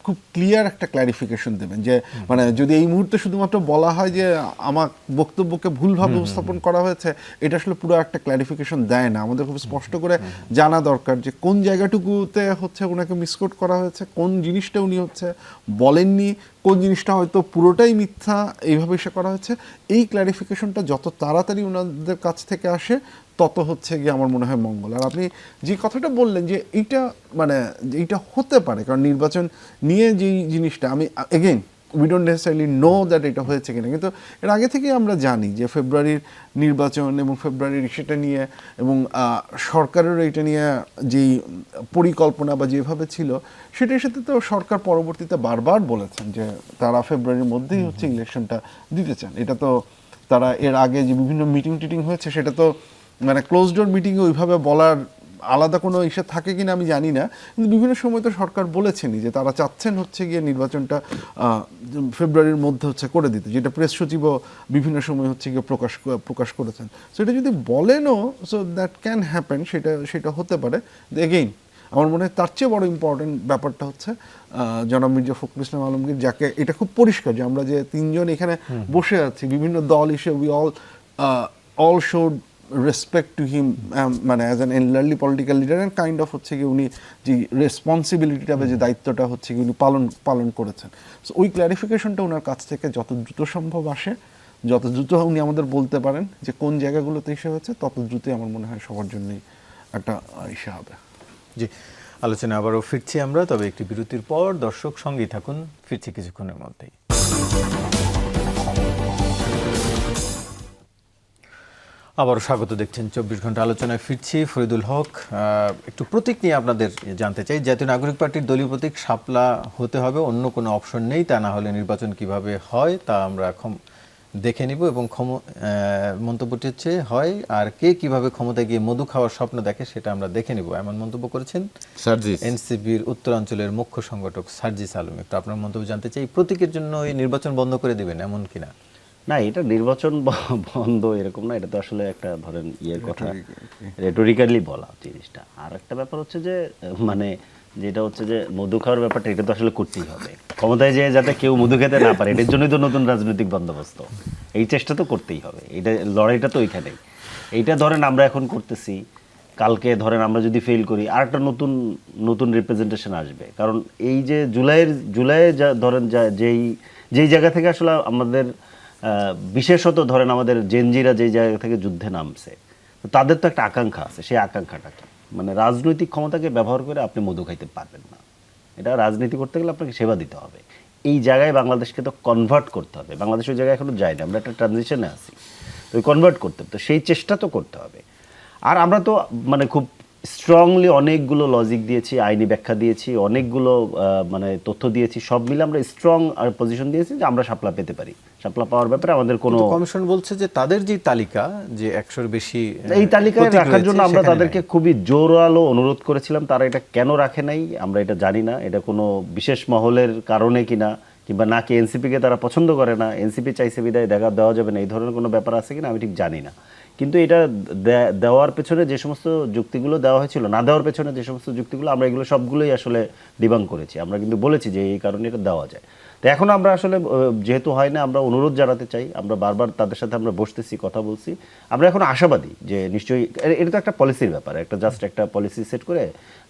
খুব ক্লিয়ার একটা ক্ল্যারিফিকেশন দেবেন যে মানে যদি এই মুহূর্তে শুধুমাত্র বলা হয় যে আমার বক্তব্যকে ভুলভাবে উপস্থাপন করা হয়েছে, এটা আসলে পুরো একটা ক্ল্যারিফিকেশন দেয় না। আমাদের খুব স্পষ্ট করে জানা দরকার যে কোন জায়গাটুকুতে হচ্ছে ওনাকে মিসকোট করা হয়েছে, কোন জিনিসটা উনি হচ্ছে বলেননি, কোন জিনিসটা হয়তো পুরোটাই মিথ্যা এইভাবে এসে করা হয়েছে। এই ক্ল্যারিফিকেশনটা যত তাড়াতাড়ি ওনাদের কাছ থেকে আসে তত হচ্ছে গিয়ে আমার মনে হয় মঙ্গল। আর আপনি যে কথাটা বললেন যে এইটা মানে এইটা হতে পারে, কারণ নির্বাচন নিয়ে যেই জিনিসটা, আমি again we don't necessarily know that এটা হয়েছে কিনা, কিন্তু এর আগে থেকেই আমরা জানি যে ফেব্রুয়ারির নির্বাচন এবং ফেব্রুয়ারির সেটা নিয়ে এবং সরকারেরও এটা নিয়ে যেই পরিকল্পনা বা যেভাবে ছিল, সেটার সাথে তো সরকার পরবর্তীতে বারবার বলেছেন যে তারা ফেব্রুয়ারির মধ্যেই হচ্ছে ইলেকশনটা দিতে চান। এটা তো তারা এর আগে যে বিভিন্ন মিটিং টিটিং হয়েছে, সেটা তো মানে ক্লোজ ডোর মিটিংয়ে ওইভাবে বলার আলাদা কোনো ইস্যু থাকে কিনা আমি জানি না, কিন্তু বিভিন্ন সময় তো সরকার বলেছেনই যে তারা চাচ্ছেন হচ্ছে গিয়ে নির্বাচনটা ফেব্রুয়ারির মধ্যে হচ্ছে করে দিতে, যেটা প্রেস সচিবও বিভিন্ন সময় হচ্ছে গিয়ে প্রকাশ করেছেন। সো এটা যদি বলেনও, সো দ্যাট ক্যান হ্যাপেন, সেটা হতে পারে। এগেইন আমার মনে হয় তার চেয়ে বড় ইম্পর্টেন্ট ব্যাপারটা হচ্ছে জনাব মির্জা ফখরুল ইসলাম আলমগীর, যাকে এটা খুব পরিষ্কার যে আমরা যে তিনজন এখানে বসে আছি বিভিন্ন দল হিসেবে, we all showed respect to him মানে as an elderly political leader, and kind of হচ্ছে কি উনি যে রেসপন্সিবিলিটিটা বা যে দায়িত্বটা হচ্ছে কি উনি পালন করেছেন। সো ওই ক্ল্যারিফিকেশনটা ওনার কাছ থেকে যত দ্রুত সম্ভব আসে, যত দ্রুত উনি আমাদের বলতে পারেন যে কোন জায়গাগুলোতে এসে হয়েছে, তত দ্রুতই আমার মনে হয় সবার জন্যই একটা ইস্যু হবে। জি, আলোচনা আবারও ফিরছি আমরা, তবে একটি বিরতির পর। দর্শক সঙ্গেই থাকুন, ফিরছি কিছুক্ষণের মধ্যেই। আবারও স্বাগত, দেখছেন 24 ঘন্টা আলোচনায় ফিরছি। ফরিদুল হক, একটু প্রতীক নিয়ে আপনাদের জানতে চাই। জাতীয় নাগরিক পার্টির দলীয় প্রতীক শাপলা হতে হবে, অন্য কোনো অপশন নেই, তা না হলে নির্বাচন কিভাবে হয় তা আমরা দেখে নিব। এবং মন্তব্যটি হচ্ছে হয়, আর কে কিভাবে ক্ষমতায় গিয়ে মধু খাওয়ার স্বপ্ন দেখে সেটা আমরা দেখে নিব, এমন মন্তব্য করেছেন এনসিপির উত্তরাঞ্চলের মুখ্য সংগঠক সার্জিস আলম। একটু আপনার মন্তব্য জানতে চাই। প্রতীকের জন্য এই নির্বাচন বন্ধ করে দিবেন এমন কিনা? না, এটা নির্বাচন বন্ধ এরকম না, এটা তো আসলে একটা ধরেন ইয়ের কথা, রেটোরিক্যালি বলা জিনিসটা। আর একটা ব্যাপার হচ্ছে যে মানে যেটা হচ্ছে যে মধু খাওয়ার ব্যাপারটা, এটা তো আসলে করতেই হবে ক্ষমতায় যেয়ে, যাতে কেউ মধু খেতে না পারে। এটার জন্যই তো নতুন রাজনৈতিক বন্দোবস্ত, এই চেষ্টা তো করতেই হবে। এটা লড়াইটা তো ওইখানেই। এইটা ধরেন আমরা এখন করতেছি, কালকে ধরেন আমরা যদি ফেল করি, আর একটা নতুন রিপ্রেজেন্টেশন আসবে। কারণ এই যে জুলাইয়ে যা ধরেন যেই জায়গা থেকে আসলে আমাদের বিশেষত ধরেন আমাদের জেনজিরা যেই জায়গা থেকে যুদ্ধে নামছে, তাদের তো একটা আকাঙ্ক্ষা আছে। সেই আকাঙ্ক্ষাটা কি, মানে রাজনৈতিক ক্ষমতাকে ব্যবহার করে আপনি মধু খাইতে পারবেন না। এটা রাজনীতি করতে গেলে আপনাকে সেবা দিতে হবে। এই জায়গায় বাংলাদেশকে তো কনভার্ট করতে হবে। বাংলাদেশ ওই জায়গায় এখনো যায়নি, আমরা একটা ট্রানজিশনে আছি, তো কনভার্ট করতে হবে। তো সেই চেষ্টা তো করতে হবে। আর আমরা তো মানে খুব স্ট্রংলি অনেকগুলো লজিক দিয়েছি, আইনি ব্যাখ্যা দিয়েছি, অনেকগুলো মানে তথ্য দিয়েছি, সব মিলে আমরা স্ট্রং আর পজিশন দিয়েছি যে আমরা শাপলা পেতে পারি। শাপলা পাওয়ার ব্যাপারে আমাদের কোনো, কমিশন বলছে যে তাদের যে তালিকা, যে 100-এর বেশি, এই তালিকায় রাখার জন্য আমরা তাদেরকে খুবই জোরালো অনুরোধ করেছিলাম। তারা এটা কেন রাখে নাই আমরা এটা জানি না। এটা কোনো বিশেষ মহলের কারণে কিনা, কিংবা নাকি এনসিপিকে তারা পছন্দ করে না, এনসিপি চাইছে বিদায় দেওয়া যাবে না, এই ধরনের কোনো ব্যাপার আছে কিনা আমি ঠিক জানি না। কিন্তু এটা দেওয়ার পেছনে যে সমস্ত যুক্তিগুলো দেওয়া হয়েছিল, না দেওয়ার পেছনে যে সমস্ত যুক্তিগুলো, আমরা এগুলো সবগুলোই আসলে ডিবাঙ্ক করেছি। আমরা কিন্তু বলেছি যে এই কারণে এটা দেওয়া যায়। তো এখন আমরা আসলে যেহেতু হয় না, আমরা অনুরোধ জানাতে চাই। আমরা বারবার তাদের সাথে আমরা বসতেছি, কথা বলছি। আমরা এখন আশাবাদী যে নিশ্চয়ই এটা তো একটা পলিসির ব্যাপার, একটা জাস্ট একটা পলিসি সেট করে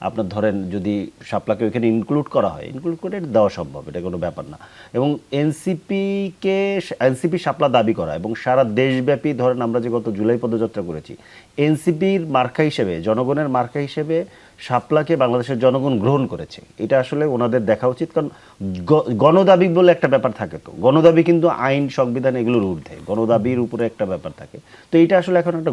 আপনার ধরেন যদি শাপলাকে ওইখানে ইনক্লুড করা হয়, ইনক্লুড করে এটা দেওয়া সম্ভব, এটা কোনো ব্যাপার না। এবং এনসিপি শাপলা দাবি করা এবং সারা দেশব্যাপী ধরেন আমরা যে গত জুলাই পদযাত্রা করেছি, এনসিপির মার্কা হিসেবে, জনগণের মার্কা হিসেবে শাপলাকে বাংলাদেশের জনগণ গ্রহণ করেছে, এটা আসলে ওনাদের দেখা উচিত। কারণ গণদাবি বলে একটা ব্যাপার থাকে, তো গণদাবি কিন্তু আইন সংবিধান এগুলোর ঊর্ধ্বে, গণদাবির উপরে একটা ব্যাপার থাকে। তো এটা আসলে এখন একটা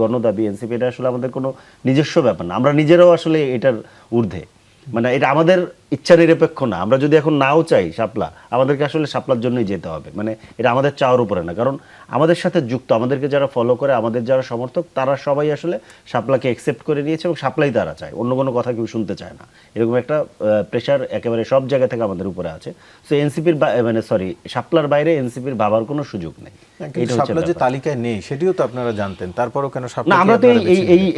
গণদাবি এনসিপি, এটা আসলে আমাদের কোনো নিজস্ব ব্যাপার না, আমরা নিজেরাও আসলে এটার ঊর্ধ্বে, মানে এটা আমাদের ইচ্ছা নিরপেক্ষ না। আমরা যদি এখন নাও চাই শাপলা, আমাদেরকে আসলে শাপলার জন্যই যেতে হবে, মানে এটা আমাদের চাওয়ার উপরে না। কারণ আমাদের সাথে যুক্ত, আমাদেরকে যারা ফলো করে, আমাদের যারা সমর্থক, তারা সবাই আসলে শাপলাকে অ্যাকসেপ্ট করে নিয়েছে এবং শাপলাই তারা চায়, অন্য কোনো কথা কেউ শুনতে চায় না। এরকম একটা প্রেশার একেবারে সব জায়গা থেকে আমাদের উপরে আছে। সো এনসিপির মানে শাপলার বাইরে এনসিপির ভাবার কোনো সুযোগ নেই। কিন্তু শাপলা যে তালিকায় নেই সেটিও তো আপনারা জানতেন, তারপরও কেন শাপলা? না, আমরা তো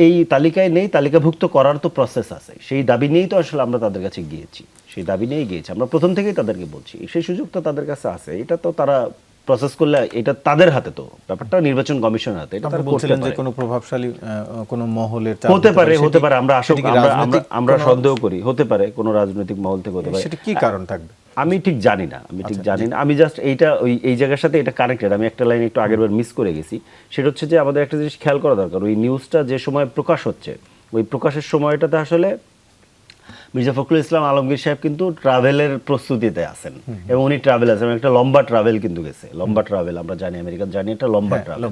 এই তালিকায় নেই, তালিকাভুক্ত করার তো প্রসেস আছে, সেই দাবি নিয়েই তো আসলে আমরা তাদের কাছে গিয়েছি, সেই দাবি নিয়েই গিয়েছি আমরা প্রথম থেকেই তাদেরকে বলছি, সেই সুযোগ তো তাদের কাছে আছে। এটা তো তারা প্রসেস করলে, এটা তাদের হাতে, তো ব্যাপারটা নির্বাচন কমিশনের হাতে। এটা তারা বলছিলেন যে কোনো প্রভাবশালী কোনো মহলের হতে পারে, আমরা সন্দেহ করি, হতে পারে কোনো রাজনৈতিক মহল থেকে হতে পারে। সেটা কি কারণ থাকবে আমি ঠিক জানি না, আমি জাস্ট এইটা এই জায়গার সাথে এটা কানেক্টেড। আমি একটা লাইন একটু আগের বার মিস করে গেছি, সেটা হচ্ছে যে আমাদের একটা জিনিস খেয়াল করা দরকার, ওই নিউজটা যে সময় প্রকাশ হচ্ছে, ওই প্রকাশের সময়টাতে আসলে মির্জা ফখরুল ইসলাম আলমগীর সাহেব কিন্তু ট্রাভেলের প্রস্তুতিতে আছেন, এবং উনি ট্রাভেল আছেন, একটা লম্বা ট্রাভেল কিন্তু গেছে, লম্বা ট্রাভেল আমরা জানি, আমেরিকা জানি, একটা লম্বা ট্রাভেল।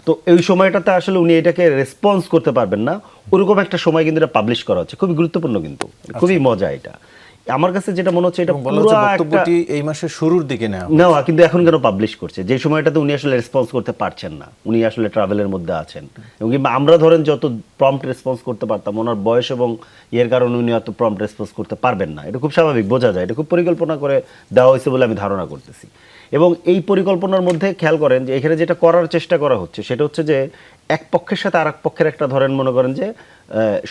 তো এই সময়টাতে আসলে উনি এটাকে রেসপন্স করতে পারবেন না, ওরকম একটা সময় কিন্তু এটা পাবলিশ করা হচ্ছে, খুবই গুরুত্বপূর্ণ, কিন্তু খুবই মজা এটা। আমার কাছে যেটা মনে হচ্ছে, এটা পুরো বক্তব্যটি এই মাসের শুরুর দিকে নেওয়া, কিন্তু এখন কেন পাবলিশ করছে যে সময়টাতে উনি আসলে রেসপন্স করতে পারছেন না, উনি আসলে ট্রাভেলের মধ্যে আছেন। এবং আমরা ধরেন যত প্রম্পট রেসপন্স করতে পারতাম, ওনার বয়স এবং এর কারণে উনি অত প্রম্পট রেসপন্স করতে পারবেন না, এটা খুব স্বাভাবিক, বোঝা যায়। এটা খুব পরিকল্পনা করে দেওয়া হয়েছে বলে আমি ধারণা করতেছি। এবং এই পরিকল্পনার মধ্যে খেয়াল করেন যে এখানে যেটা করার চেষ্টা করা হচ্ছে, সেটা হচ্ছে যে এক পক্ষের সাথে আর এক পক্ষের একটা ধরেন মনে করেন যে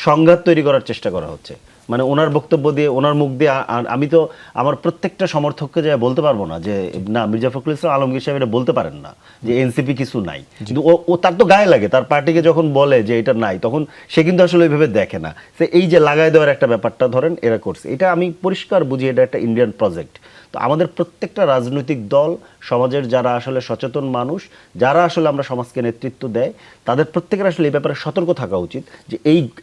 সংঘাত তৈরি করার চেষ্টা করা হচ্ছে। মানে ওনার বক্তব্য দিয়ে, ওনার মুখ দিয়ে আমি তো আমার প্রত্যেকটা সমর্থককে যা বলতে পারবো না যে না, মির্জা ফখরুল ইসলাম আলমগীর সাহেব এটা বলতে পারেন না যে এনসিপি কিছু নাই, কিন্তু ও তার তো গায়ে লাগে, তার পার্টিকে যখন বলে যে এটা নাই, তখন সে কিন্তু আসলে ওইভাবে দেখে না। সে এই যে লাগাই দেওয়ার একটা ব্যাপারটা ধরেন এরা করছে, এটা আমি পরিষ্কার বুঝি এটা একটা ইন্ডিয়ান প্রজেক্ট। তো আমাদের প্রত্যেকটা রাজনৈতিক দল, সমাজের যারা আসলে সচেতন মানুষ, যারা আসলে আমরা সমাজকে নেতৃত্ব দেয়, তাদের প্রত্যেকের আসলে এই ব্যাপারে সতর্ক থাকা উচিত যে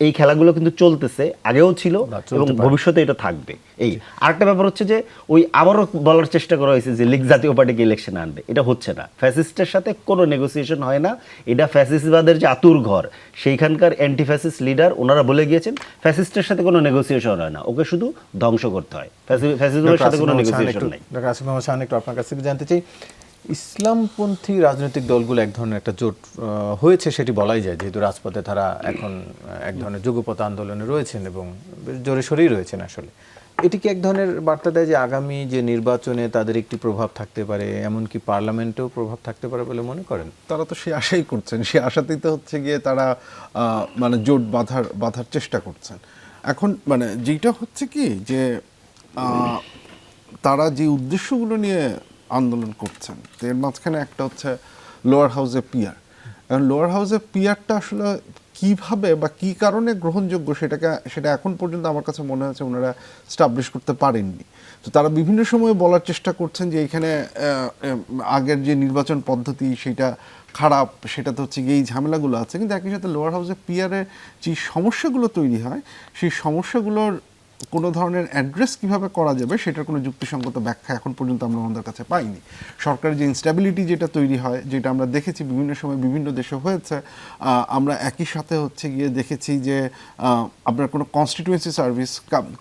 এই খেলাগুলো কিন্তু চলতেছে, আগেও ছিল এবং ভবিষ্যতে এটা থাকবে। এই আরেকটা ব্যাপার হচ্ছে যে ওই আবারও বলার চেষ্টা করা হয়েছে যে লীগ জাতীয় পার্টিকে ইলেকশন আনবে, এটা হচ্ছে না। ফ্যাসিস্টের সাথে কোনো নেগোসিয়েশন হয় না, এটা ফ্যাসিস্টবাদের যে আতুর ঘর, সেইখানকার অ্যান্টি ফ্যাসিস্ট লিডার ওনারা বলে গিয়েছেন ফ্যাসিস্টের সাথে কোনো নেগোসিয়েশন হয় না, ওকে শুধু ধ্বংস করতে হয়, ফ্যাসিজমের সাথে কোনো নেগোসিয়েশন নাই। ডক্টর আসিফ মোহাম্মদ শাহান, একটু আপনার কাছ থেকে জানতে চাই, ইসলামপন্থী রাজনৈতিক দলগুলো এক ধরনের একটা জোট হয়েছে, সেটি বলাই যায়, যেহেতু রাজপথে তারা এখন এক ধরনের যুগপৎ আন্দোলনে রয়েছেন এবং জোরে সোরেই রয়েছেন। আসলে এটি কি এক ধরনের বার্তা দেয় যে আগামী যে নির্বাচনে তাদের একটি প্রভাব থাকতে পারে, এমনকি পার্লামেন্টেও প্রভাব থাকতে পারে বলে মনে করেন? তারা তো সে আশাই করছেন, সে আশাতেই তো হচ্ছে গিয়ে তারা মানে জোট বাঁধার চেষ্টা করছেন। এখন মানে যেটা হচ্ছে কি যে তারা যে উদ্দেশ্যগুলো নিয়ে আন্দোলন করছেন, এর মাঝখানে একটা হচ্ছে লোয়ার হাউসে পিয়ার। এখন লোয়ার হাউসে পিয়ারটা আসলে কিভাবে বা কি কারণে গ্রহণযোগ্য সেটা এখন পর্যন্ত আমার কাছে মনে হচ্ছে ওনারা স্টাবলিশ করতে পারেননি। তো তারা বিভিন্ন সময় বলার চেষ্টা করছেন যে এখানে আগের যে নির্বাচন পদ্ধতি সেটা খারাপ, সেটা তো হচ্ছে গিয়ে এই ঝামেলাগুলো আছে, কিন্তু একই সাথে লোয়ার হাউসে পিয়ারে যে সমস্যাগুলো তৈরি হয়, সেই সমস্যাগুলোর কোনো ধরনের অ্যাড্রেস কিভাবে করা যাবে সেটার কোনো যুক্তিসঙ্গত ব্যাখ্যা এখন পর্যন্ত আমরা আমাদের কাছে পাইনি। সরকারের যে ইনস্ট্যাবিলিটি যেটা তৈরি হয়, যেটা আমরা দেখেছি বিভিন্ন সময় বিভিন্ন দেশে হয়েছে, আমরা একই সাথে হচ্ছে গিয়ে দেখেছি যে আপনার কোনো কনস্টিটিউয়েন্সি সার্ভিস,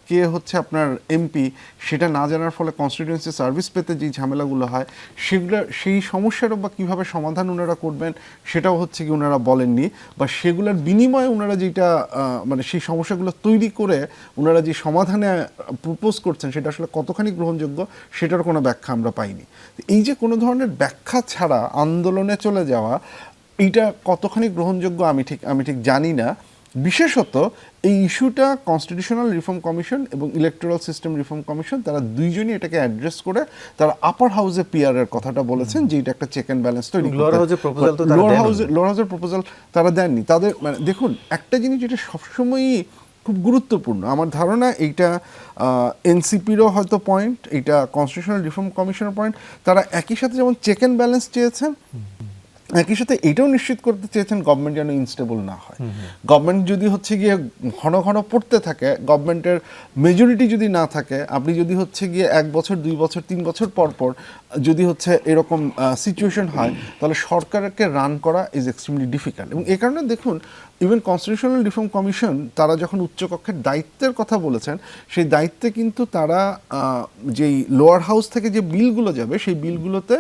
কে হচ্ছে আপনার এমপি, সেটা না জানার ফলে কনস্টিটিউয়েন্সি সার্ভিস পেতে যে ঝামেলাগুলো হয়, সেই সমস্যারও বা কীভাবে সমাধান ওনারা করবেন সেটাও হচ্ছে কি ওনারা বলেননি, বা সেগুলোর বিনিময়ে ওনারা যেটা মানে সেই সমস্যাগুলো তৈরি করে ওনারা যে সমাধানে প্রপোজ করছেন সেটা আসলে কতখানি গ্রহণযোগ্য সেটার কোনো ব্যাখ্যা আমরা পাইনি। এই যে কোনো ধরনের ব্যাখ্যা ছাড়া আন্দোলনে চলে যাওয়া, এইটা কতখানি গ্রহণযোগ্য আমি ঠিক জানি না। বিশেষত এই ইস্যুটা কনস্টিটিউশনাল রিফর্ম কমিশন এবং ইলেকটোরাল সিস্টেম রিফর্ম কমিশন তারা দুইজনই এটাকে অ্যাড্রেস করে তারা আপার হাউসে পিআর এর কথাটা বলেছেন যে এটা একটা চেক অ্যান্ড ব্যালেন্স তৈরি করতে। লোয়ার হাউসের প্রপোজাল তারা দেননি। তাদের মানে দেখুন, একটা জিনিস যেটা সবসময়ই খুব গুরুত্বপূর্ণ, আমার ধারণা এইটা এনসিপিরও হয়তো পয়েন্ট, এইটা কনস্টিটিউশনাল রিফর্ম কমিশনের পয়েন্ট, তারা একই সাথে যেমন চেক অ্যান্ড ব্যালেন্স চেয়েছেন, একই সাথে এটাও নিশ্চিত করতে চেয়েছেন গভর্নমেন্ট যেন ইনস্টেবল না হয়। গভর্নমেন্ট যদি হচ্ছে গিয়ে ঘন ঘন পড়তে থাকে, গভর্নমেন্টের মেজরিটি যদি না থাকে, আপনি যদি হচ্ছে গিয়ে 1 বছর 2 বছর 3 বছর পর পর যদি হচ্ছে এরকম সিচুয়েশন হয়, তাহলে সরকারকে রান করা ইজ এক্সট্রিমলি ডিফিকাল্ট। এবং এই কারণে দেখুন, ইভেন কনস্টিটিউশনাল রিফর্ম কমিশন তারা যখন উচ্চকক্ষের দায়িত্বের কথা বলেছেন, সেই দায়িত্বে কিন্তু তারা যেই লোয়ার হাউস থেকে যে বিলগুলো যাবে, সেই বিলগুলোতে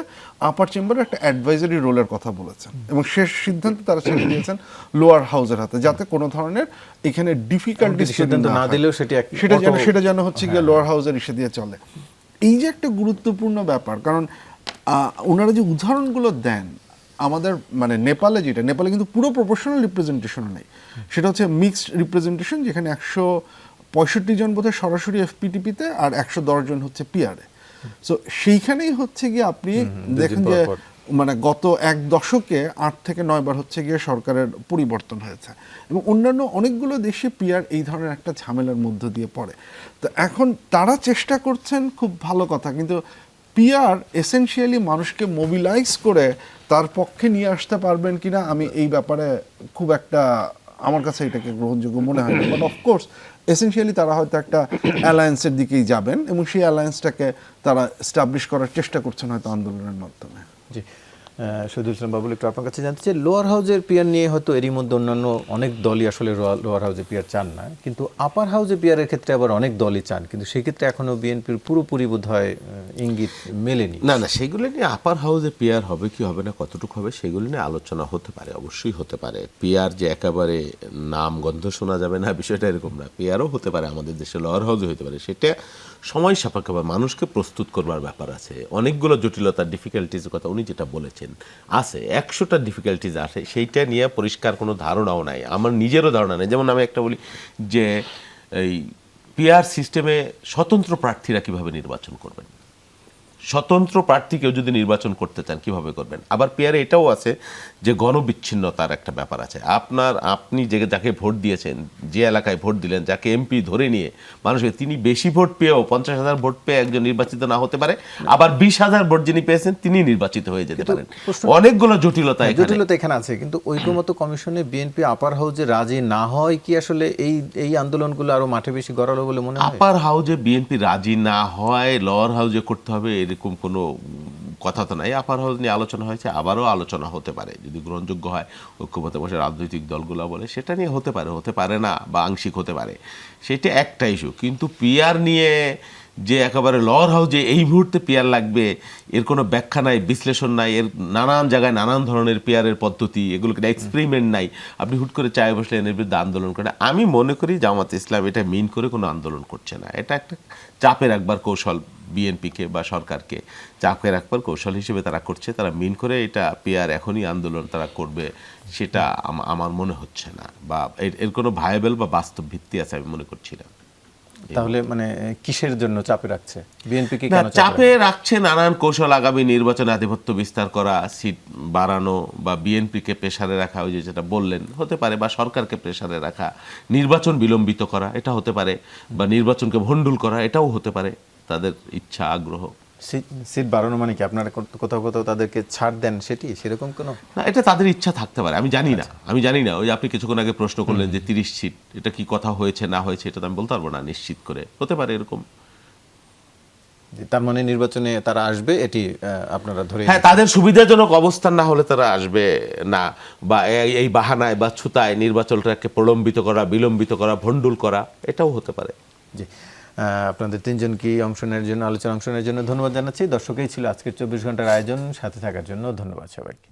আপার চেম্বারে একটা অ্যাডভাইজারি রোলের কথা বলেছেন, এবং শেষ সিদ্ধান্ত তারা ছেড়ে দিয়েছেন লোয়ার হাউসের হাতে, যাতে কোনো ধরনের এখানে ডিফিকাল্টি সিদ্ধান্ত না দিলেও সেটা যেন হচ্ছে গিয়ে লোয়ার হাউসের ইসে দিয়ে চলে। এই যে একটা গুরুত্বপূর্ণ ব্যাপার, কারণ ওনারা যে উদাহরণগুলো দেন, আমাদের মানে নেপালে কিন্তু পুরো প্রপোর্শনাল রিপ্রেজেন্টেশন নেই, সেটা হচ্ছে মিক্সড রিপ্রেজেন্টেশন, যেখানে 165 জন বোধহয় সরাসরি এফপিটিপিতে আর 110 জন হচ্ছে পিআরে। সো সেইখানেই হচ্ছে গিয়ে আপনি দেখেন যে মানে গত 1 দশকে 8 থেকে 9 বার হচ্ছে গিয়ে সরকারের পরিবর্তন হয়েছে, এবং অন্যান্য অনেকগুলো দেশে পিআর এই ধরনের একটা ঝামেলার মধ্য দিয়ে পড়ে। তো এখন তারা চেষ্টা করছেন, খুব ভালো কথা, কিন্তু পিআর এসেনশিয়ালি মানুষকে মোবিলাইজ করে তার পক্ষে নিয়ে আসতে পারবেন কিনা আমি এই ব্যাপারে খুব একটা, আমার কাছে এটাকে গ্রহণযোগ্য মনে হয় না। বাট অফকোর্স এসেনশিয়ালি তারা হয়তো একটা অ্যালায়েন্সের দিকেই যাবেন, এবং সেই অ্যালায়েন্সটাকে তারা এস্টাবলিশ করার চেষ্টা করছেন হয়তো আন্দোলনের মাধ্যমে। জি, শহীদুল ইসলাম বাবুল, একটু আপনার কাছে জানতে চাই, লোয়ার হাউসের পিআর নিয়ে হয়তো এরই মধ্যে অন্যান্য অনেক দলই আসলে লোয়ার হাউসে পিআর চান না, কিন্তু আপার হাউসে পিআরের ক্ষেত্রে আবার অনেক দলই চান, কিন্তু সেক্ষেত্রে এখনো বিএনপির পুরোপুরি বোধহয় ইঙ্গিত মেলেনি। না, সেগুলো নিয়ে আপার হাউসে পিআর হবে কি হবে না, কতটুকু হবে, সেগুলো নিয়ে আলোচনা হতে পারে, অবশ্যই হতে পারে। পিআর যে একেবারে নাম গন্ধ শোনা যাবে না, বিষয়টা এরকম না। পিআরও হতে পারে আমাদের দেশে, লোয়ার হাউসে হতে পারে, সেটা সময় সাপেক্ষ, মানুষকে প্রস্তুত করবার ব্যাপার আছে। অনেকগুলো জটিলতা, ডিফিকাল্টিজের কথা উনি যেটা বলেছেন আছে, 100টা ডিফিকাল্টিজ আছে, সেইটা নিয়ে পরিষ্কার কোনো ধারণাও নাই, আমার নিজেরও ধারণা নেই। যেমন আমি একটা বলি যে এই পিআর সিস্টেমে স্বতন্ত্র প্রার্থীরা কিভাবে নির্বাচন করবেন, স্বতন্ত্র প্রার্থী কেউ যদি নির্বাচন করতে চান কিভাবে করবেন। আবার পিআরে এটাও আছে যে গণবিচ্ছিন্নতার একটা ব্যাপার আছে। আপনি যাকে ভোট দিয়েছেন, যে এলাকায় ভোট দিলেন, যাকে এমপি ধরে নিয়ে মানুষকে, তিনি বেশি ভোট পেয়েও 50,000 ভোট পেয়ে একজন নির্বাচিত না হতে পারে, আবার 20,000 ভোট যিনি পেয়েছেন তিনি নির্বাচিত হয়ে যেতে পারেন। অনেকগুলো জটিলতা এখানে আছে। কিন্তু ঐকমত্য কমিশনে বিএনপি আপার হাউসে রাজি না হয় কি আসলে এই আন্দোলনগুলো আরো মাঠে বেশি গড়ালো বলে মনে হয়? আপার হাউসে বিএনপি রাজি না হয় লোয়ার হাউসে করতে হবে এরকম কোনো কথা তো নাই। আপার হাউস নিয়ে আলোচনা হয়েছে, আবারও আলোচনা হতে পারে, যদি গ্রহণযোগ্য হয়, ঐক্যমত্যে বসে রাজনৈতিক দলগুলো বলে, সেটা নিয়ে হতে পারে, হতে পারে না, বা আংশিক হতে পারে, সেটা একটা ইস্যু। কিন্তু পিআর নিয়ে যে একেবারে লোয়ার হাউসে এই মুহূর্তে পিআর লাগবে, এর কোনো ব্যাখ্যা নাই, বিশ্লেষণ নাই, এর নানান জায়গায় নানান ধরনের পিআরের পদ্ধতি, এগুলোকে এক্সপেরিমেন্ট নাই, আপনি হুট করে চায় বসলে এর বিরুদ্ধে আন্দোলন করেন। আমি মনে করি জামাত ইসলাম এটা মিন করে কোনো আন্দোলন করছে না, এটা একটা চাপে রাখবার কৌশল, বিএনপিকে বা সরকারকে চাপে রাখবার কৌশল হিসেবে তারা করছে। তারা মিন করে এটা পিআর এখনই আন্দোলন তারা করবে, সেটা আমার মনে হচ্ছে না, বা এর কোনো ভায়াবল বা বাস্তব ভিত্তি আছে আমি মনে করছি না। তাহলে মানে কিসের জন্য চাপে রাখছে বিএনপিকে? চাপে রাখছে নানান কৌশল, আগামী নির্বাচনে আধিপত্য বিস্তার করা, সিট বাড়ানো, বা বিএনপিকে প্রেসারে রাখা, ওই যেটা বললেন হতে পারে, বা সরকারকে প্রেসারে রাখা, নির্বাচন বিলম্বিত করা, এটা হতে পারে, বা নির্বাচনকে ভণ্ডুল করা, এটাও হতে পারে তাদের ইচ্ছা, আগ্রহ। সিট বাড়ানো মানে কি আপনারা কোথাও কোথাও তাদেরকে ছাড় দেন, সেরকম কোনো না, এটা তাদের ইচ্ছা থাকতে পারে, আমি জানি না। ওই আপনি কিছুক্ষণ আগে প্রশ্ন করলেন যে 30 সিট, এটা কি কথা হয়েছে না হয়েছে, এটা তো আমি বলতে পারবো না নিশ্চিত করে, হতে পারে এরকম। তার মানে নির্বাচনে তারা আসবে, এটি আপনারা ধরে? হ্যাঁ, তাদের সুবিধাজনক অবস্থান না হলে তারা আসবে না, বা এই বাহানায় বা ছুতায় নির্বাচনটাকে প্রলম্বিত করা, বিলম্বিত করা, ভণ্ডুল করা, এটাও হতে পারে। জি, আপনাদের তিনজনকে আলোচনা অংশ নেওয়ার জন্য ধন্যবাদ জানাচ্ছি। দর্শকেই ছিল আজকের 24 ঘন্টার আয়োজন, সাথে থাকার জন্য ধন্যবাদ সবাইকে।